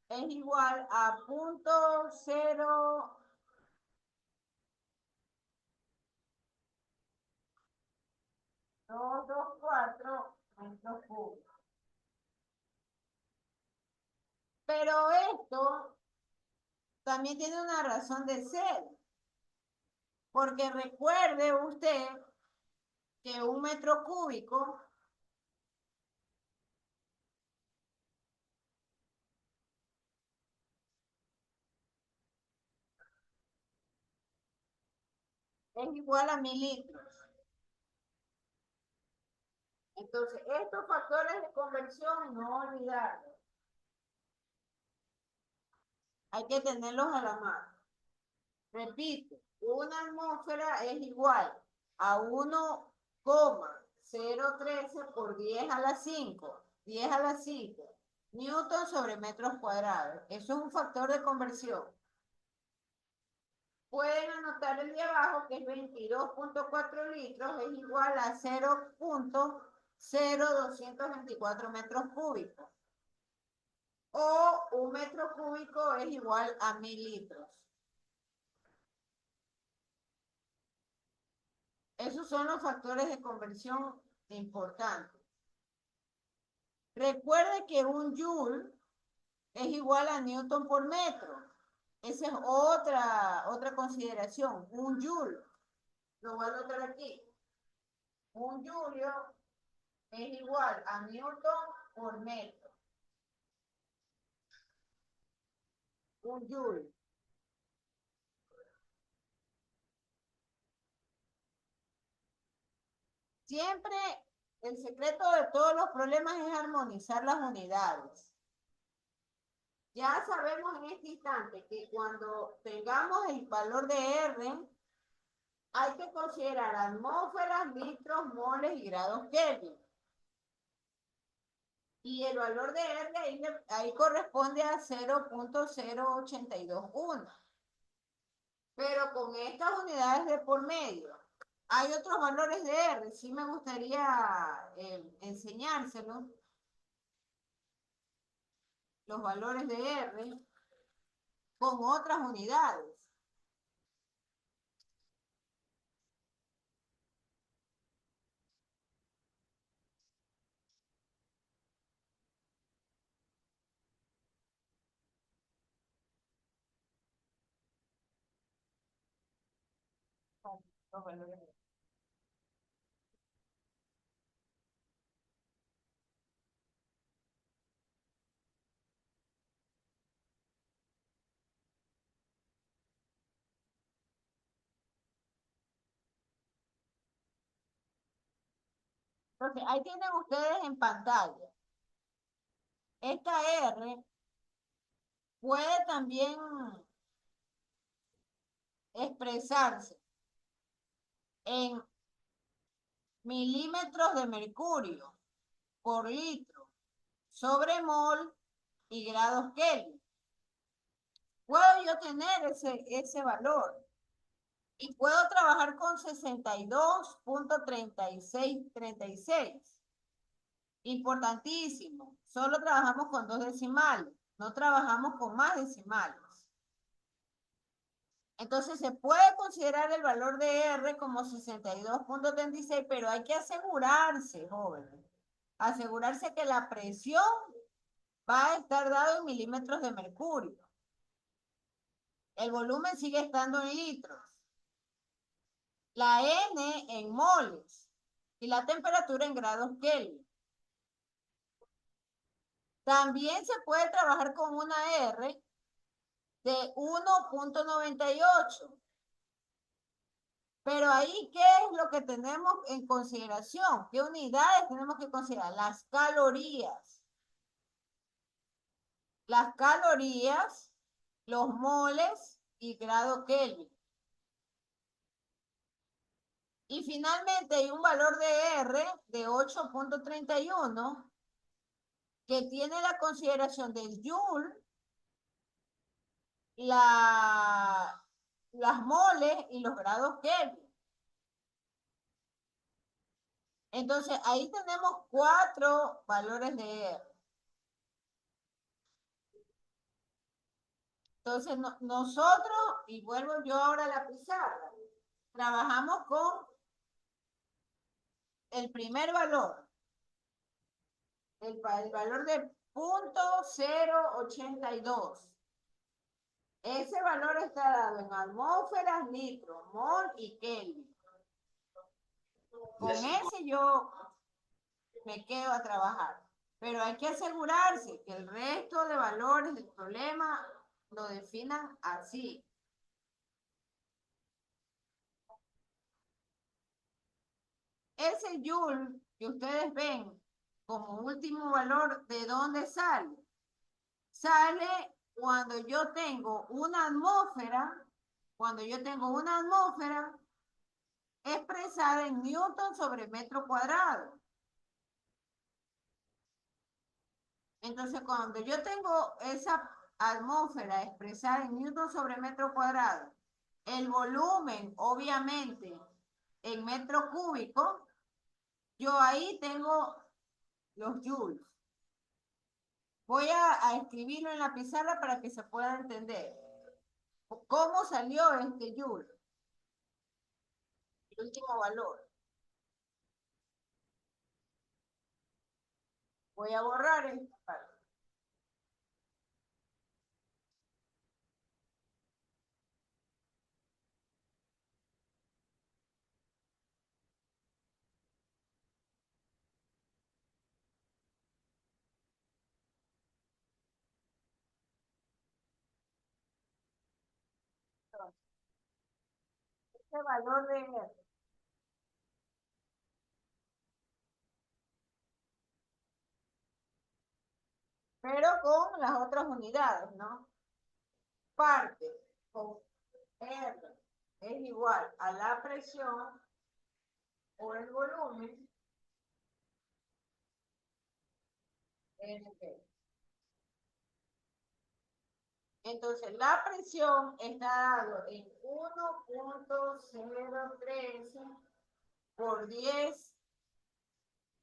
es igual a 0.0224 metros cúbicos. Pero esto también tiene una razón de ser, porque recuerde usted que un metro cúbico es igual a 1000 litros. Entonces, estos factores de conversión, no olvidarlos. Hay que tenerlos a la mano. Repito, una atmósfera es igual a 1,013 por 10 a la 5. 10 a la 5. Newton sobre metros cuadrados. Eso es un factor de conversión. Pueden anotar el de abajo que es 22.4 litros es igual a 0.0224 metros cúbicos. O un metro cúbico es igual a 1000 litros. Esos son los factores de conversión importantes. Recuerde que un joule es igual a newton por metro. Esa es otra consideración. Un joule, lo voy a anotar aquí. Un joule es igual a newton por metro. Un joule. Siempre el secreto de todos los problemas es armonizar las unidades. Ya sabemos en este instante que cuando tengamos el valor de R, hay que considerar atmósferas, litros, moles y grados Kelvin. Y el valor de R ahí corresponde a 0.0821. Pero con estas unidades de por medio, hay otros valores de R. Sí me gustaría enseñárselos. Los valores de R con otras unidades. Los valores de R. Entonces, ahí tienen ustedes en pantalla. Esta R puede también expresarse en milímetros de mercurio por litro sobre mol y grados Kelvin. Puedo yo tener ese valor y puedo trabajar con 62.3636. Importantísimo. Solo trabajamos con 2 decimales, no trabajamos con más decimales. Entonces se puede considerar el valor de R como 62.36, pero hay que asegurarse, jóvenes, asegurarse que la presión va a estar dado en milímetros de mercurio. El volumen sigue estando en litros. La N en moles y la temperatura en grados Kelvin. También se puede trabajar con una R de 1.98. Pero ahí, ¿qué es lo que tenemos en consideración? ¿Qué unidades tenemos que considerar? Las calorías. Las calorías, los moles y grado Kelvin. Y finalmente hay un valor de R de 8.31 que tiene la consideración del joule, las moles y los grados Kelvin. Entonces, ahí tenemos 4 valores de R. Entonces, nosotros, y vuelvo yo ahora a la pizarra, trabajamos con el primer valor, el valor de 0.082. Ese valor está dado en atmósferas, litros, mol y Kelvin. Con ese yo me quedo a trabajar. Pero hay que asegurarse que el resto de valores del problema lo definan así. Ese joule que ustedes ven como último valor, ¿de dónde sale? Sale cuando yo tengo una atmósfera, expresada en newton sobre metro cuadrado. Entonces, cuando yo tengo esa atmósfera expresada en newton sobre metro cuadrado, el volumen, obviamente, en metro cúbico, yo ahí tengo los joules. Voy a escribirlo en la pizarra para que se pueda entender. ¿Cómo salió este joule? El último valor. Voy a borrar esta parte. Este valor de R pero con las otras unidades, ¿no? Parte con R es igual a la presión o el volumen NP. Entonces, la presión está dado en 1.013 por 10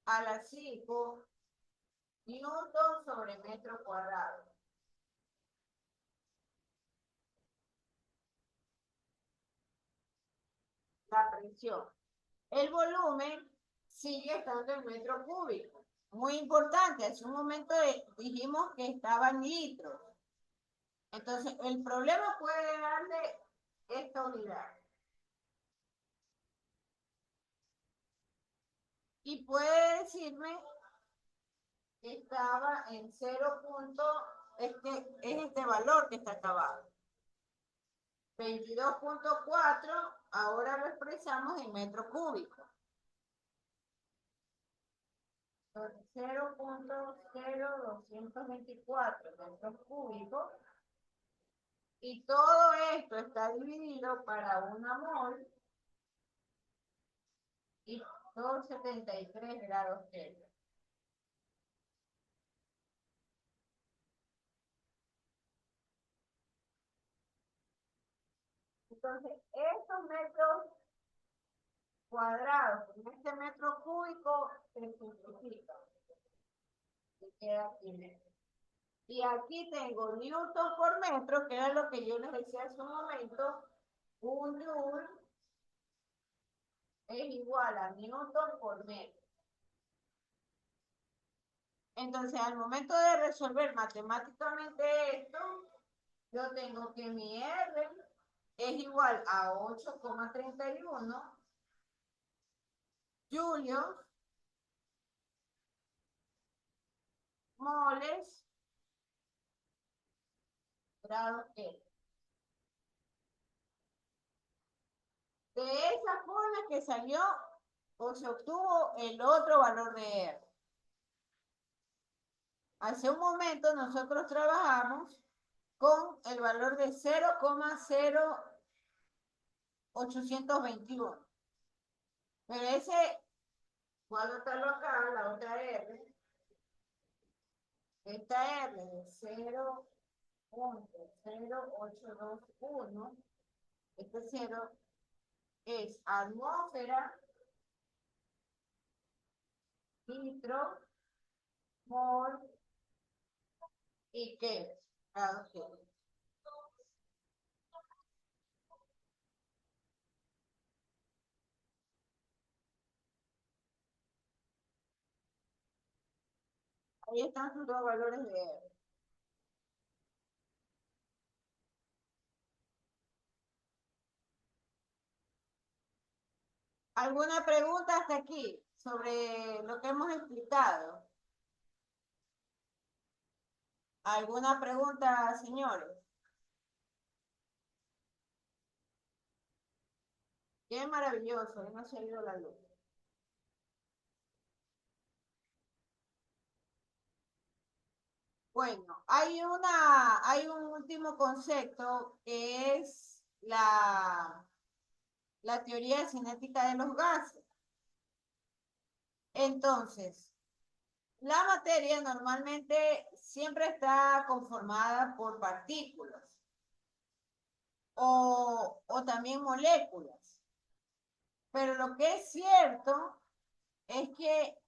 a la 5 newton sobre metro cuadrado. La presión. El volumen sigue estando en metro cúbico. Muy importante, hace un momento dijimos que estaba en litros. Entonces, el problema puede darle esta unidad. Y puede decirme que estaba en 0. Es este valor que está acá abajo. 22.4, ahora lo expresamos en metro cúbico. 0.0224 metros cúbicos. Y todo esto está dividido para una mol y 273 grados Kelvin. Entonces, estos metros cuadrados en este metro cúbico se simplifican. Y queda aquí metro. Y aquí tengo newton por metro, que era lo que yo les decía hace un momento. Un joule es igual a newton por metro. Entonces, al momento de resolver matemáticamente esto, yo tengo que mi R es igual a 8,31 julios moles grados Kelvin. De esa forma que salió o se obtuvo el otro valor de R. Hace un momento nosotros trabajamos con el valor de 0,0821. Pero ese, voy a anotarlo acá, la otra R. Esta R de 0.0821, este 0 es atmósfera, litro, mol y qué, grados Kelvin. Ahí están sus dos valores de R. ¿Alguna pregunta hasta aquí sobre lo que hemos explicado? ¿Alguna pregunta, señores? Qué maravilloso, no se ha ido la luz. Bueno, hay un último concepto que es la teoría cinética de los gases. Entonces, la materia normalmente siempre está conformada por partículas o también moléculas. Pero lo que es cierto es que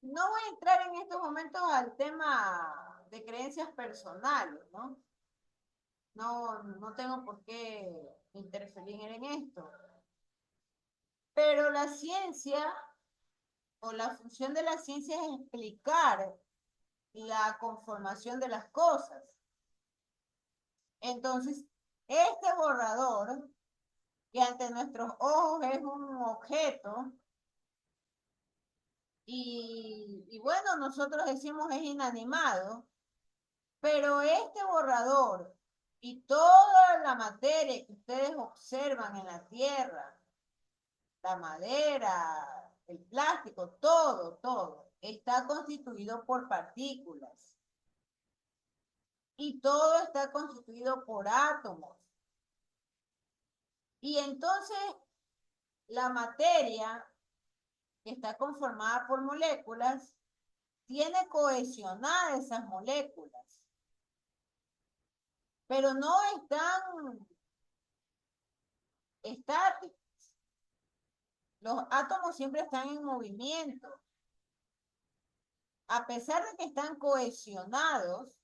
no voy a entrar en estos momentos al tema de creencias personales, ¿no? No tengo por qué interferir en esto. Pero la ciencia o la función de la ciencia es explicar la conformación de las cosas. Entonces, este borrador, que ante nuestros ojos es un objeto, y bueno, nosotros decimos es inanimado, pero este borrador y toda la materia que ustedes observan en la Tierra, la madera, el plástico, todo, está constituido por partículas y todo está constituido por átomos. Y entonces la materia, que está conformada por moléculas, tiene cohesionadas esas moléculas, pero no están estáticas. Los átomos siempre están en movimiento. A pesar de que están cohesionados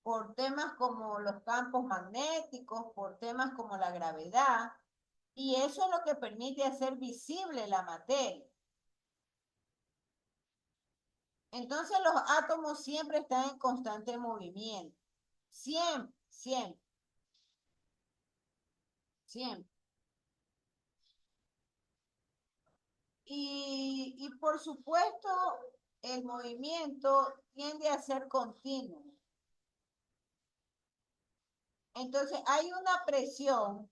por temas como los campos magnéticos, por temas como la gravedad, y eso es lo que permite hacer visible la materia. Entonces los átomos siempre están en constante movimiento. Siempre, siempre, siempre. Y por supuesto, el movimiento tiende a ser continuo. Entonces hay una presión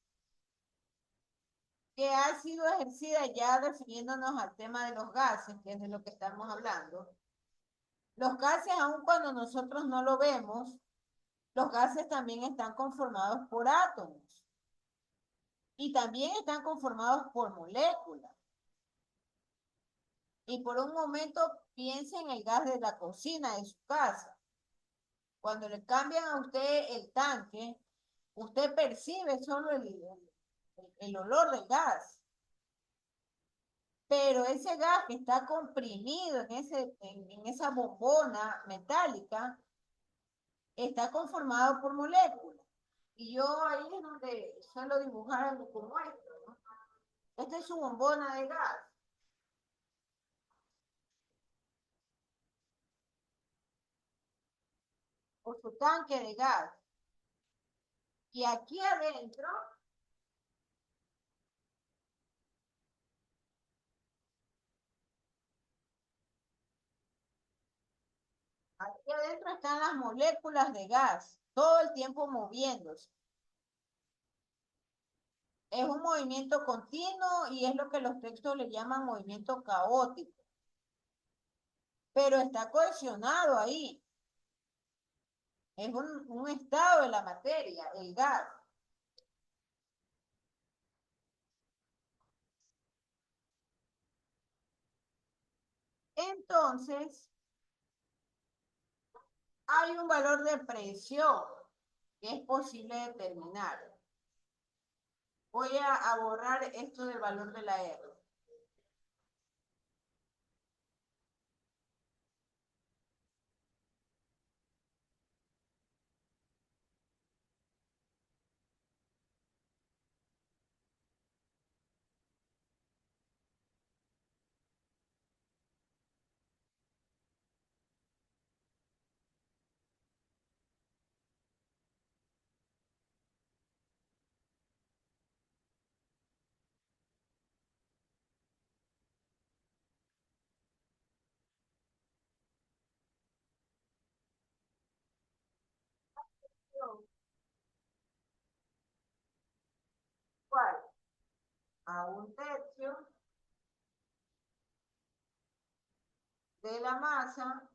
que ha sido ejercida ya refiriéndonos al tema de los gases, que es de lo que estamos hablando. Los gases, aun cuando nosotros no lo vemos, los gases también están conformados por átomos y también están conformados por moléculas. Y por un momento piense en el gas de la cocina de su casa. Cuando le cambian a usted el tanque, usted percibe solo el olor del gas. Pero ese gas que está comprimido en esa bombona metálica está conformado por moléculas. Y yo ahí es donde suelo dibujar algo como esto, ¿no? Esta es su bombona de gas. O su tanque de gas. Y aquí adentro están las moléculas de gas, todo el tiempo moviéndose. Es un movimiento continuo y es lo que los textos le llaman movimiento caótico. Pero está cohesionado ahí. Es un estado de la materia, el gas. Entonces, hay un valor de presión que es posible determinar. Voy a borrar esto del valor de la R. ¿Cuál? A un tercio de la masa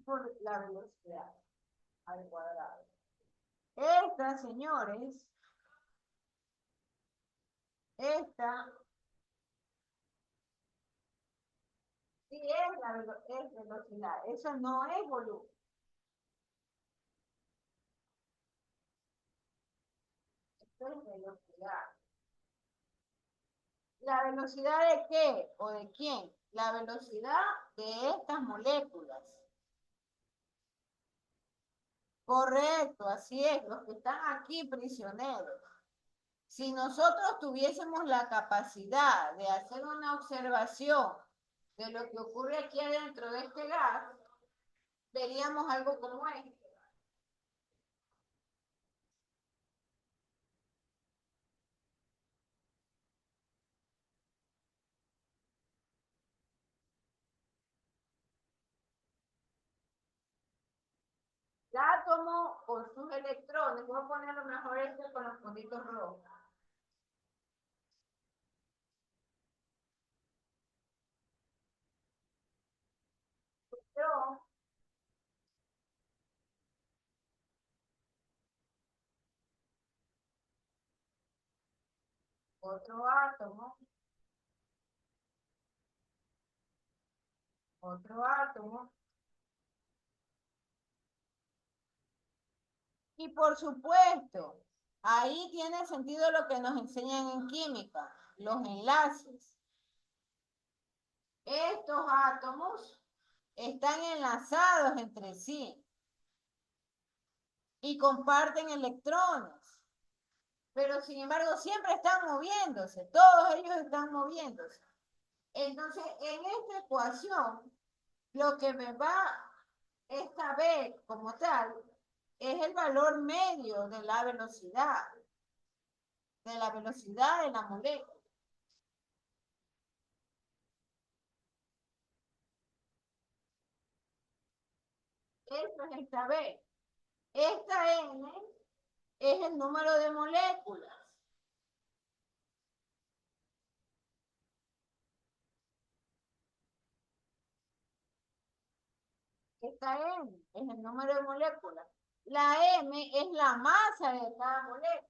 por la velocidad al cuadrado. Esta, señores, esta sí es velocidad, eso no es volumen. Esto es velocidad. ¿La velocidad de qué o de quién? La velocidad de estas moléculas. Correcto, así es, los que están aquí prisioneros. Si nosotros tuviésemos la capacidad de hacer una observación de lo que ocurre aquí adentro de este gas, veríamos algo como esto. átomo con sus electrones, voy a poner lo mejor este con los puntitos rojos. Electrón, otro átomo, otro átomo. Y por supuesto, ahí tiene sentido lo que nos enseñan en química, los enlaces. Estos átomos están enlazados entre sí y comparten electrones, pero sin embargo siempre están moviéndose, todos ellos están moviéndose. Entonces, en esta ecuación, lo que me va esta B como tal es el valor medio de la velocidad de la molécula. Esto es esta B. Esta N es el número de moléculas. Esta N es el número de moléculas. La M es la masa de cada molécula.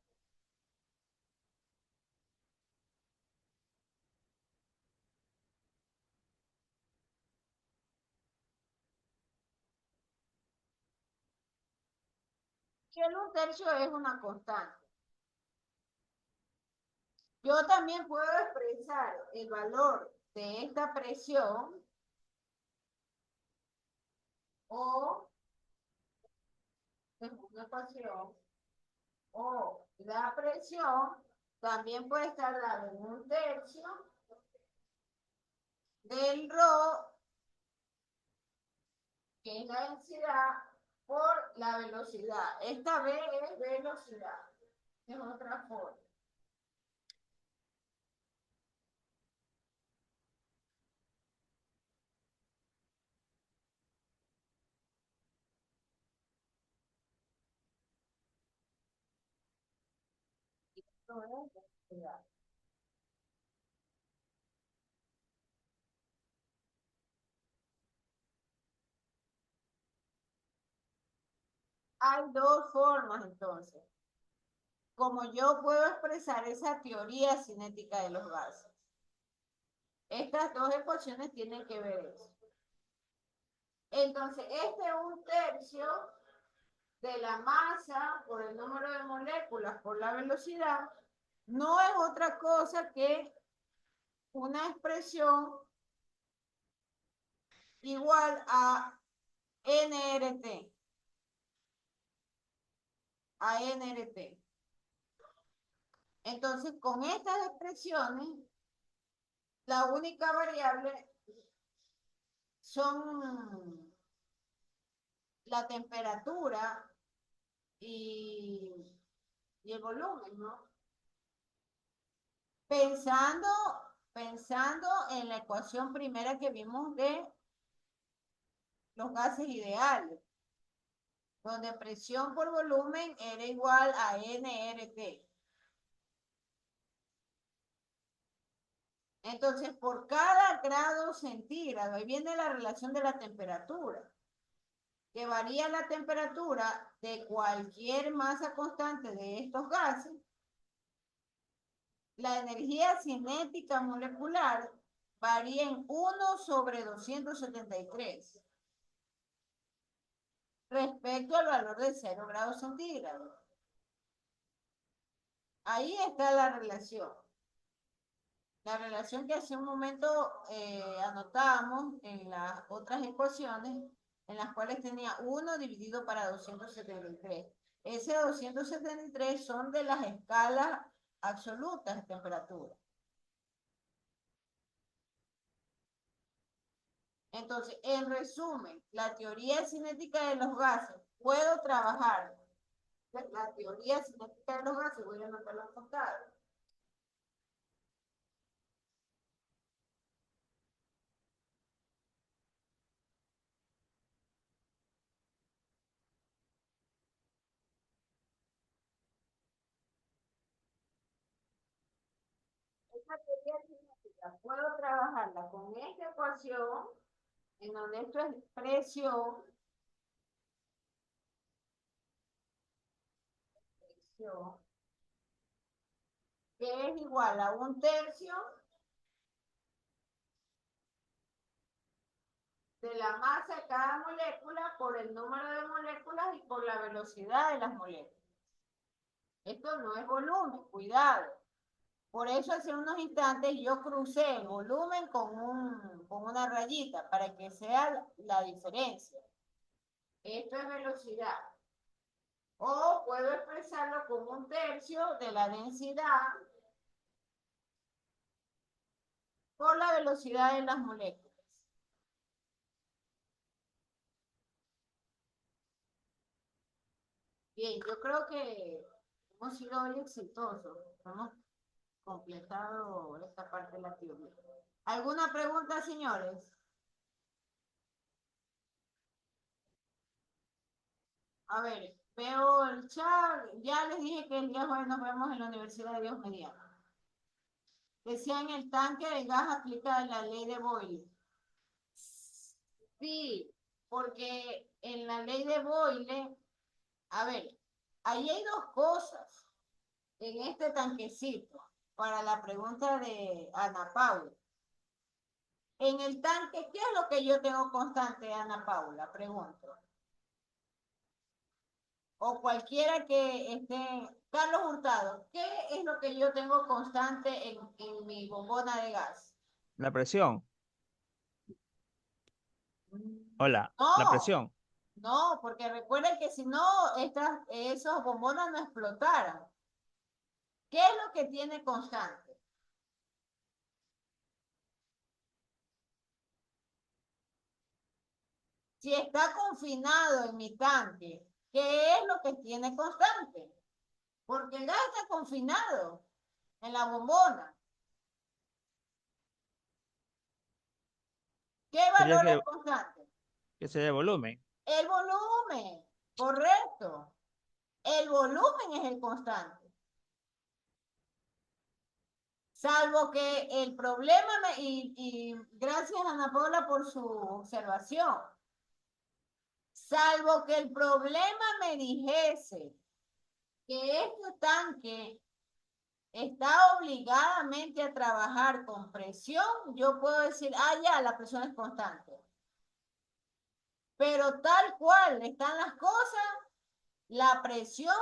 Y el 1/3 es una constante. Yo también puedo expresar el valor de esta presión o en una ecuación o la presión también puede estar dada en 1/3 del ρ, que es la densidad, por la velocidad. Esta V es velocidad, es otra forma. Esto es velocidad. Hay dos formas entonces, como yo puedo expresar esa teoría cinética de los gases. Estas dos ecuaciones tienen que ver eso. Entonces, este 1/3 de la masa por el número de moléculas por la velocidad no es otra cosa que una expresión igual a nRT. A nRT. Entonces, con estas expresiones, la única variable son la temperatura y el volumen, ¿no? Pensando en la ecuación primera que vimos de los gases ideales, donde presión por volumen era igual a nRT. Entonces, por cada grado centígrado, ahí viene la relación de la temperatura, que varía la temperatura de cualquier masa constante de estos gases, la energía cinética molecular varía en 1/273 respecto al valor de 0 grados centígrados. Ahí está la relación. La relación que hace un momento anotábamos en las otras ecuaciones, en las cuales tenía 1 dividido para 273. Ese 273 son de las escalas absolutas de temperatura. Entonces, en resumen, la teoría cinética de los gases, puedo trabajar la teoría cinética de los gases, voy a anotar los contados. esta teoría cinética puedo trabajarla con esta ecuación, en donde esto es presión, que es igual a 1/3 de la masa de cada molécula por el número de moléculas y por la velocidad de las moléculas. Esto no es volumen, cuidado. Por eso hace unos instantes yo crucé el volumen con una rayita para que sea la diferencia. Esto es velocidad. O puedo expresarlo como 1/3 de la densidad por la velocidad de las moléculas. Bien, yo creo que hemos sido hoy exitosos. Hemos completado esta parte de la teoría. ¿Alguna pregunta, señores? A ver, veo el chat. Ya les dije que el día jueves nos vemos en la Universidad de Dios mediano. Decía en el tanque de gas aplica la ley de Boyle. Sí, porque en la ley de Boyle, a ver, ahí hay dos cosas en este tanquecito para la pregunta de Ana Paula. En el tanque, ¿qué es lo que yo tengo constante, Ana Paula? Pregunto. O cualquiera que esté, Carlos Hurtado, ¿qué es lo que yo tengo constante en mi bombona de gas? La presión. Hola, la No, presión. no, porque recuerden que si no, esos bombonas no explotaran. ¿Qué es lo que tiene constante? Si está confinado en mi tanque, ¿qué es lo que tiene constante? Porque el gas está confinado en la bombona. ¿Qué Sería valor es constante? que sería el volumen. El volumen, correcto. El volumen es el constante. Salvo que el problema, y gracias Ana Paula por su observación, salvo que el problema me dijese que este tanque está obligadamente a trabajar con presión, yo puedo decir, ya, la presión es constante. Pero tal cual están las cosas, la presión,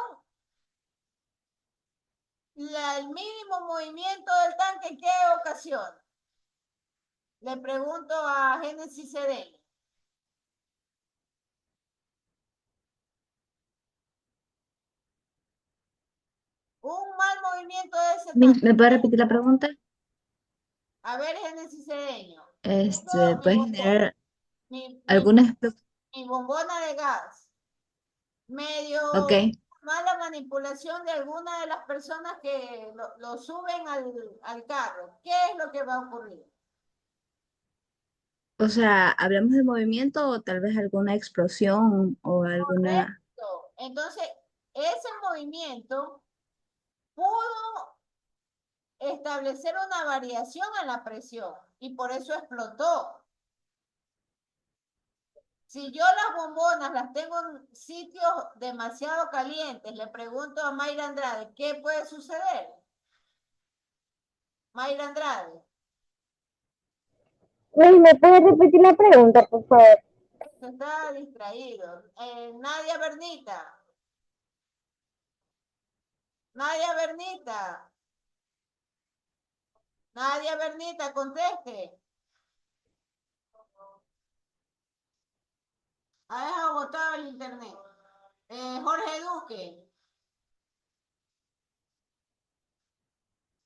el mínimo movimiento del tanque, ¿qué ocasiona? Le pregunto a Génesis Cedeño. Un mal movimiento de ese tanque. ¿Me puede repetir la pregunta? A ver, Génesis Cedeño. ¿Puede Mi generar mi, mi, alguna explo- mi bombona de gas. Medio Ok, mala manipulación de alguna de las personas que lo suben al carro. ¿Qué es lo que va a ocurrir? o sea, ¿hablamos de movimiento o tal vez alguna explosión o alguna... Correcto. Entonces, ese movimiento pudo establecer una variación en la presión y por eso explotó. Si yo las bombonas las tengo en sitios demasiado calientes, le pregunto a Mayra Andrade, ¿qué puede suceder? Mayra Andrade, Uy, ¿me puedes repetir la pregunta, por favor? se está distraído. Nadia Bernita. Nadia Bernita. Nadia Bernita, conteste. Ha dejado botado el internet. Jorge Duque.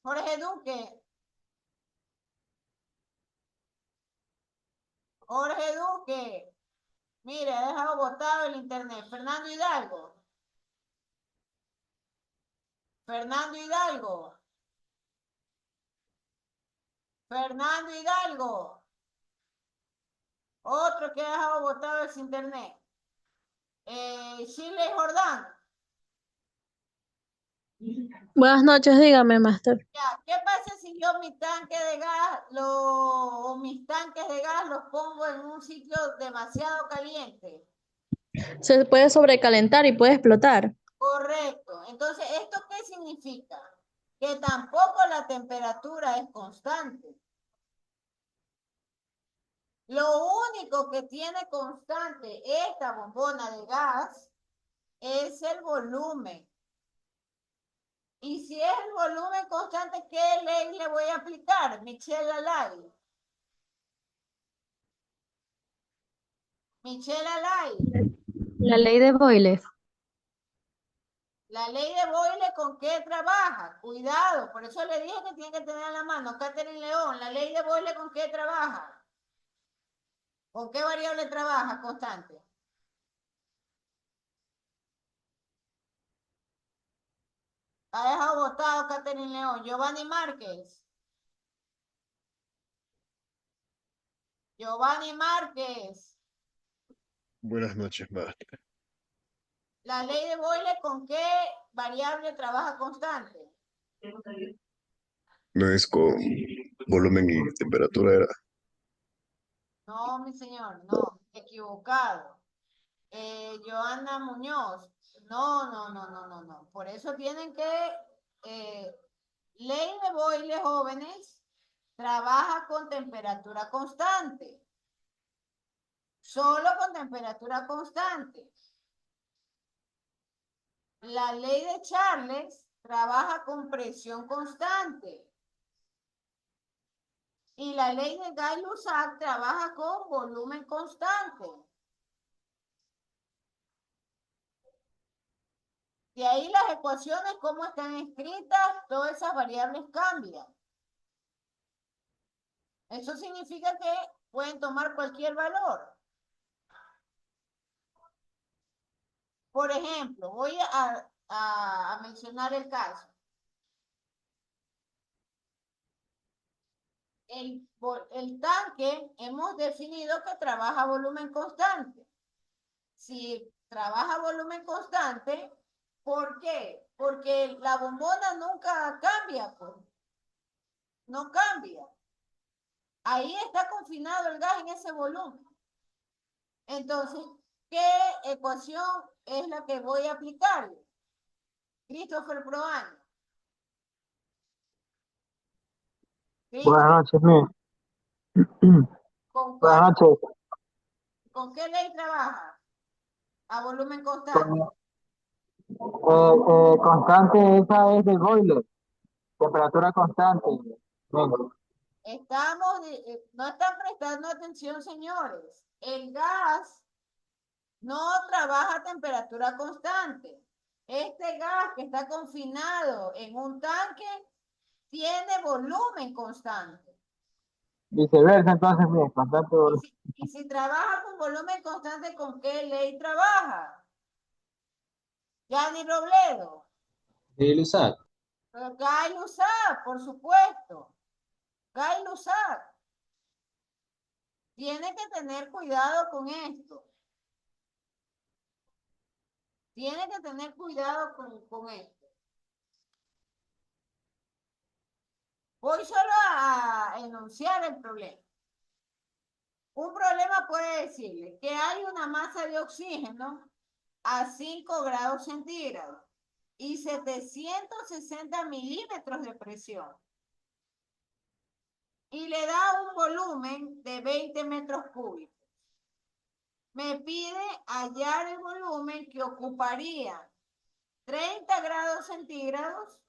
Jorge Duque. Jorge Duque. Mire, ha dejado botado el internet. Fernando Hidalgo. Fernando Hidalgo. Fernando Hidalgo. Otro que ha dejado botado es internet. Shirley Jordán. Buenas noches, dígame, Master. Ya, ¿qué pasa si yo mi tanque de gas o mis tanques de gas los pongo en un sitio demasiado caliente? Se puede sobrecalentar y puede explotar. Correcto. Entonces, ¿esto qué significa? Que tampoco la temperatura es constante. Lo único que tiene constante esta bombona de gas es el volumen. Y si es el volumen constante, ¿qué ley le voy a aplicar? Michelle Alay. Michelle Alay. La ley de Boyle. La ley de Boyle, ¿con qué trabaja? Cuidado, por eso le dije que tiene que tener a la mano Catherine León. La ley de Boyle, ¿con qué trabaja? ¿Con qué variable trabaja constante? Ha dejado votado Catherine León. Giovanni Márquez. Giovanni Márquez. Buenas noches, maestra. La ley de Boyle, ¿con qué variable trabaja constante? No es con volumen y temperatura, era. No, mi señor, no, equivocado. Joana Muñoz, no. Por eso tienen que, ley de Boyle, jóvenes, trabaja con temperatura constante. Solo con temperatura constante. La ley de Charles trabaja con presión constante. Y la ley de Gay-Lussac trabaja con volumen constante. De ahí las ecuaciones, cómo están escritas, todas esas variables cambian. Eso significa que pueden tomar cualquier valor. Por ejemplo, voy a mencionar el caso. El tanque hemos definido que trabaja a volumen constante. Si trabaja a volumen constante, ¿por qué? Porque la bombona nunca cambia, pues. No cambia. Ahí está confinado el gas en ese volumen. Entonces, ¿qué ecuación es la que voy a aplicar? Christopher Proaño. Buenas noches, Miss. ¿Con Buenas cuál, noches. con qué ley trabaja? A volumen constante. Con, constante, esa es de boiler. Temperatura constante. Venga. No están prestando atención, señores. El gas no trabaja a temperatura constante. Este gas que está confinado en un tanque tiene volumen constante. Viceversa, entonces, Miss. Constante. Y si trabaja con volumen constante, ¿con qué ley trabaja? Yanni Robledo. Gay-Lussac. Gay-Lussac, por supuesto. Gay-Lussac. Tiene que tener cuidado con esto. Tiene que tener cuidado con esto. Voy solo a enunciar el problema. Un problema puede decirle que hay una masa de oxígeno a 5 grados centígrados y 760 milímetros de presión. Y le da un volumen de 20 metros cúbicos. Me pide hallar el volumen que ocuparía 30 grados centígrados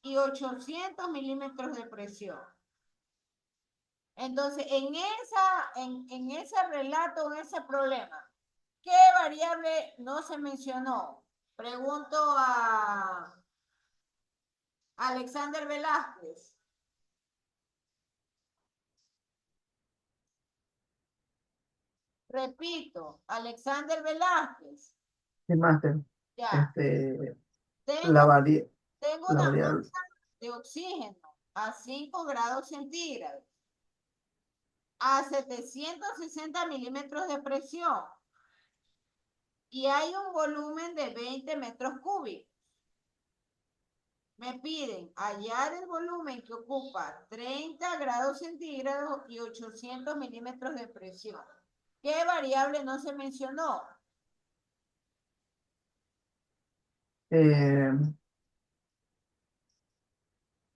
y 800 milímetros de presión. Entonces, en ese relato, en ese problema, ¿qué variable no se mencionó? Pregunto a Alexander Velázquez. Repito, Alexander Velázquez. Sí, máster. Ya. La Tengo una variable. masa de oxígeno a 5 grados centígrados, a 760 milímetros de presión y hay un volumen de 20 metros cúbicos. Me piden hallar el volumen que ocupa 30 grados centígrados y 800 milímetros de presión. ¿Qué variable no se mencionó? Eh,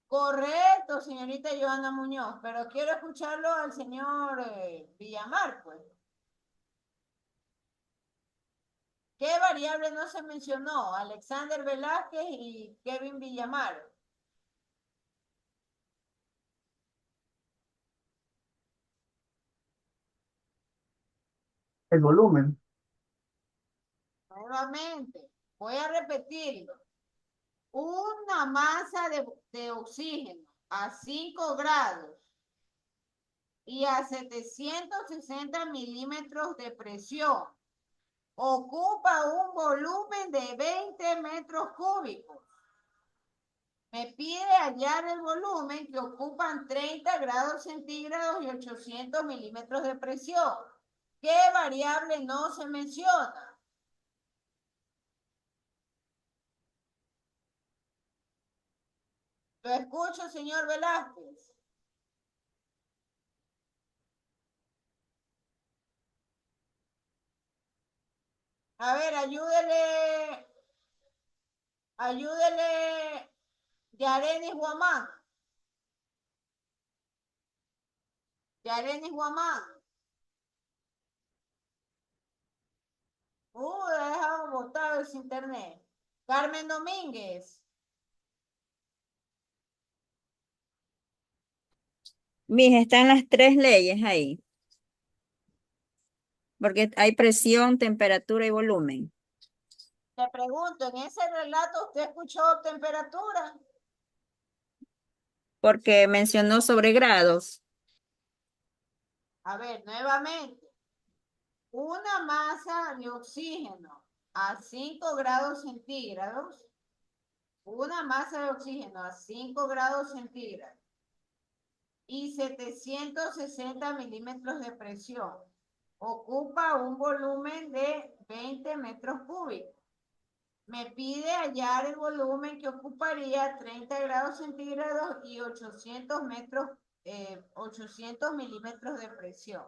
Correcto, señorita Joana Muñoz, pero quiero escucharlo al señor Villamar, pues. ¿Qué variable no se mencionó? Alexander Velázquez y Kevin Villamar. el volumen. Nuevamente, voy a repetirlo. Una masa de oxígeno a 5 grados y a 760 milímetros de presión ocupa un volumen de 20 metros cúbicos. Me pide hallar el volumen que ocupan 30 grados centígrados y 800 milímetros de presión. ¿Qué variable no se menciona? Lo escucho, señor Velázquez. A ver, ayúdele, Yarenis Guamán. Yarenis Guamán. Dejamos botado ese internet. Carmen Domínguez. Mija, están las tres leyes ahí, porque hay presión, temperatura y volumen. Te pregunto, ¿en ese relato usted escuchó temperatura? Porque mencionó sobre grados. A ver, nuevamente. Una masa de oxígeno a 5 grados centígrados. Una masa de oxígeno a 5 grados centígrados y 760 milímetros de presión. Ocupa un volumen de 20 metros cúbicos. Me pide hallar el volumen que ocuparía 30 grados centígrados y 800 milímetros de presión.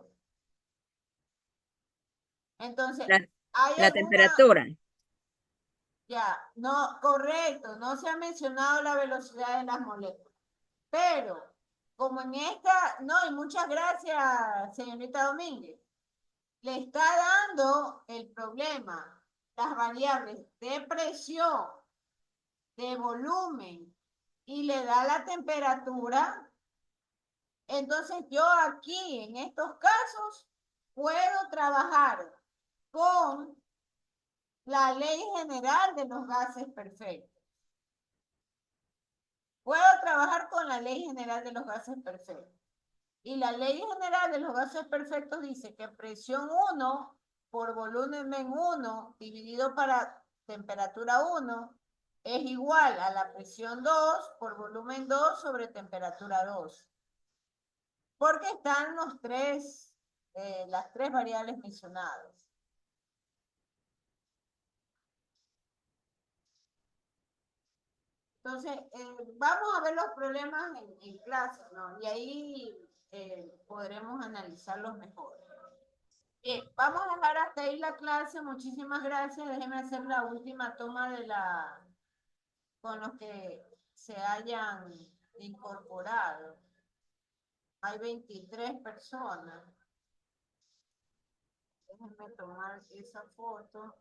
Entonces, La, ¿hay la alguna? temperatura. Ya, no, correcto, no se ha mencionado la velocidad de las moléculas. Pero, como en esta, no, y muchas gracias, señorita Domínguez, le está dando el problema, las variables de presión, de volumen, y le da la temperatura. Entonces yo aquí, en estos casos, puedo trabajar con la ley general de los gases perfectos. Puedo trabajar con la ley general de los gases perfectos. Y la ley general de los gases perfectos dice que presión 1 por volumen 1 dividido para temperatura 1 es igual a la presión 2 por volumen 2 sobre temperatura 2. Porque están las tres variables mencionadas. Entonces, vamos a ver los problemas en clase, ¿no? Y ahí podremos analizarlos mejor. Bien, vamos a dejar hasta ahí la clase. Muchísimas gracias. Déjenme hacer la última toma con los que se hayan incorporado. Hay 23 personas. Déjenme tomar esa foto.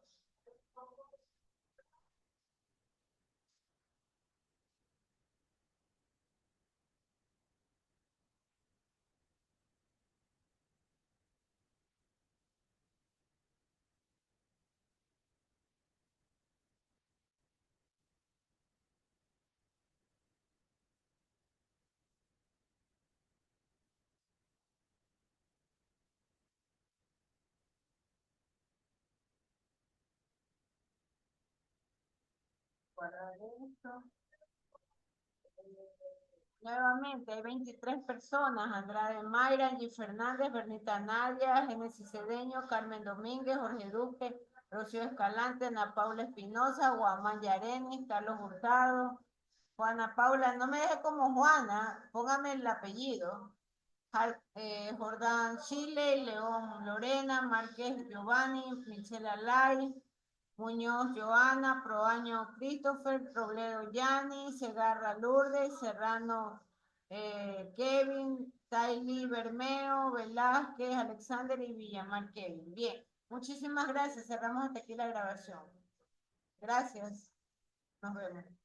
Guardar esto. Nuevamente, hay 23 personas: Andrade Mayra, Angie Fernández, Bernita Nadia, Génesis Cedeño, Carmen Domínguez, Jorge Duque, Rocío Escalante, Ana Paula Espinosa, Guamán Yarenis, Carlos Hurtado, Juana Paula, no me deje como Juana, póngame el apellido. Jordán Chile, León Lorena, Márquez Giovanni, Michela Lai, Muñoz Joana, Proaño Christopher, Robledo Yanni, Segarra Lourdes, Serrano Kevin, Taily Bermeo, Velázquez, Alexander y Villamar Kevin. Bien, muchísimas gracias. Cerramos hasta aquí la grabación. Gracias. Nos vemos.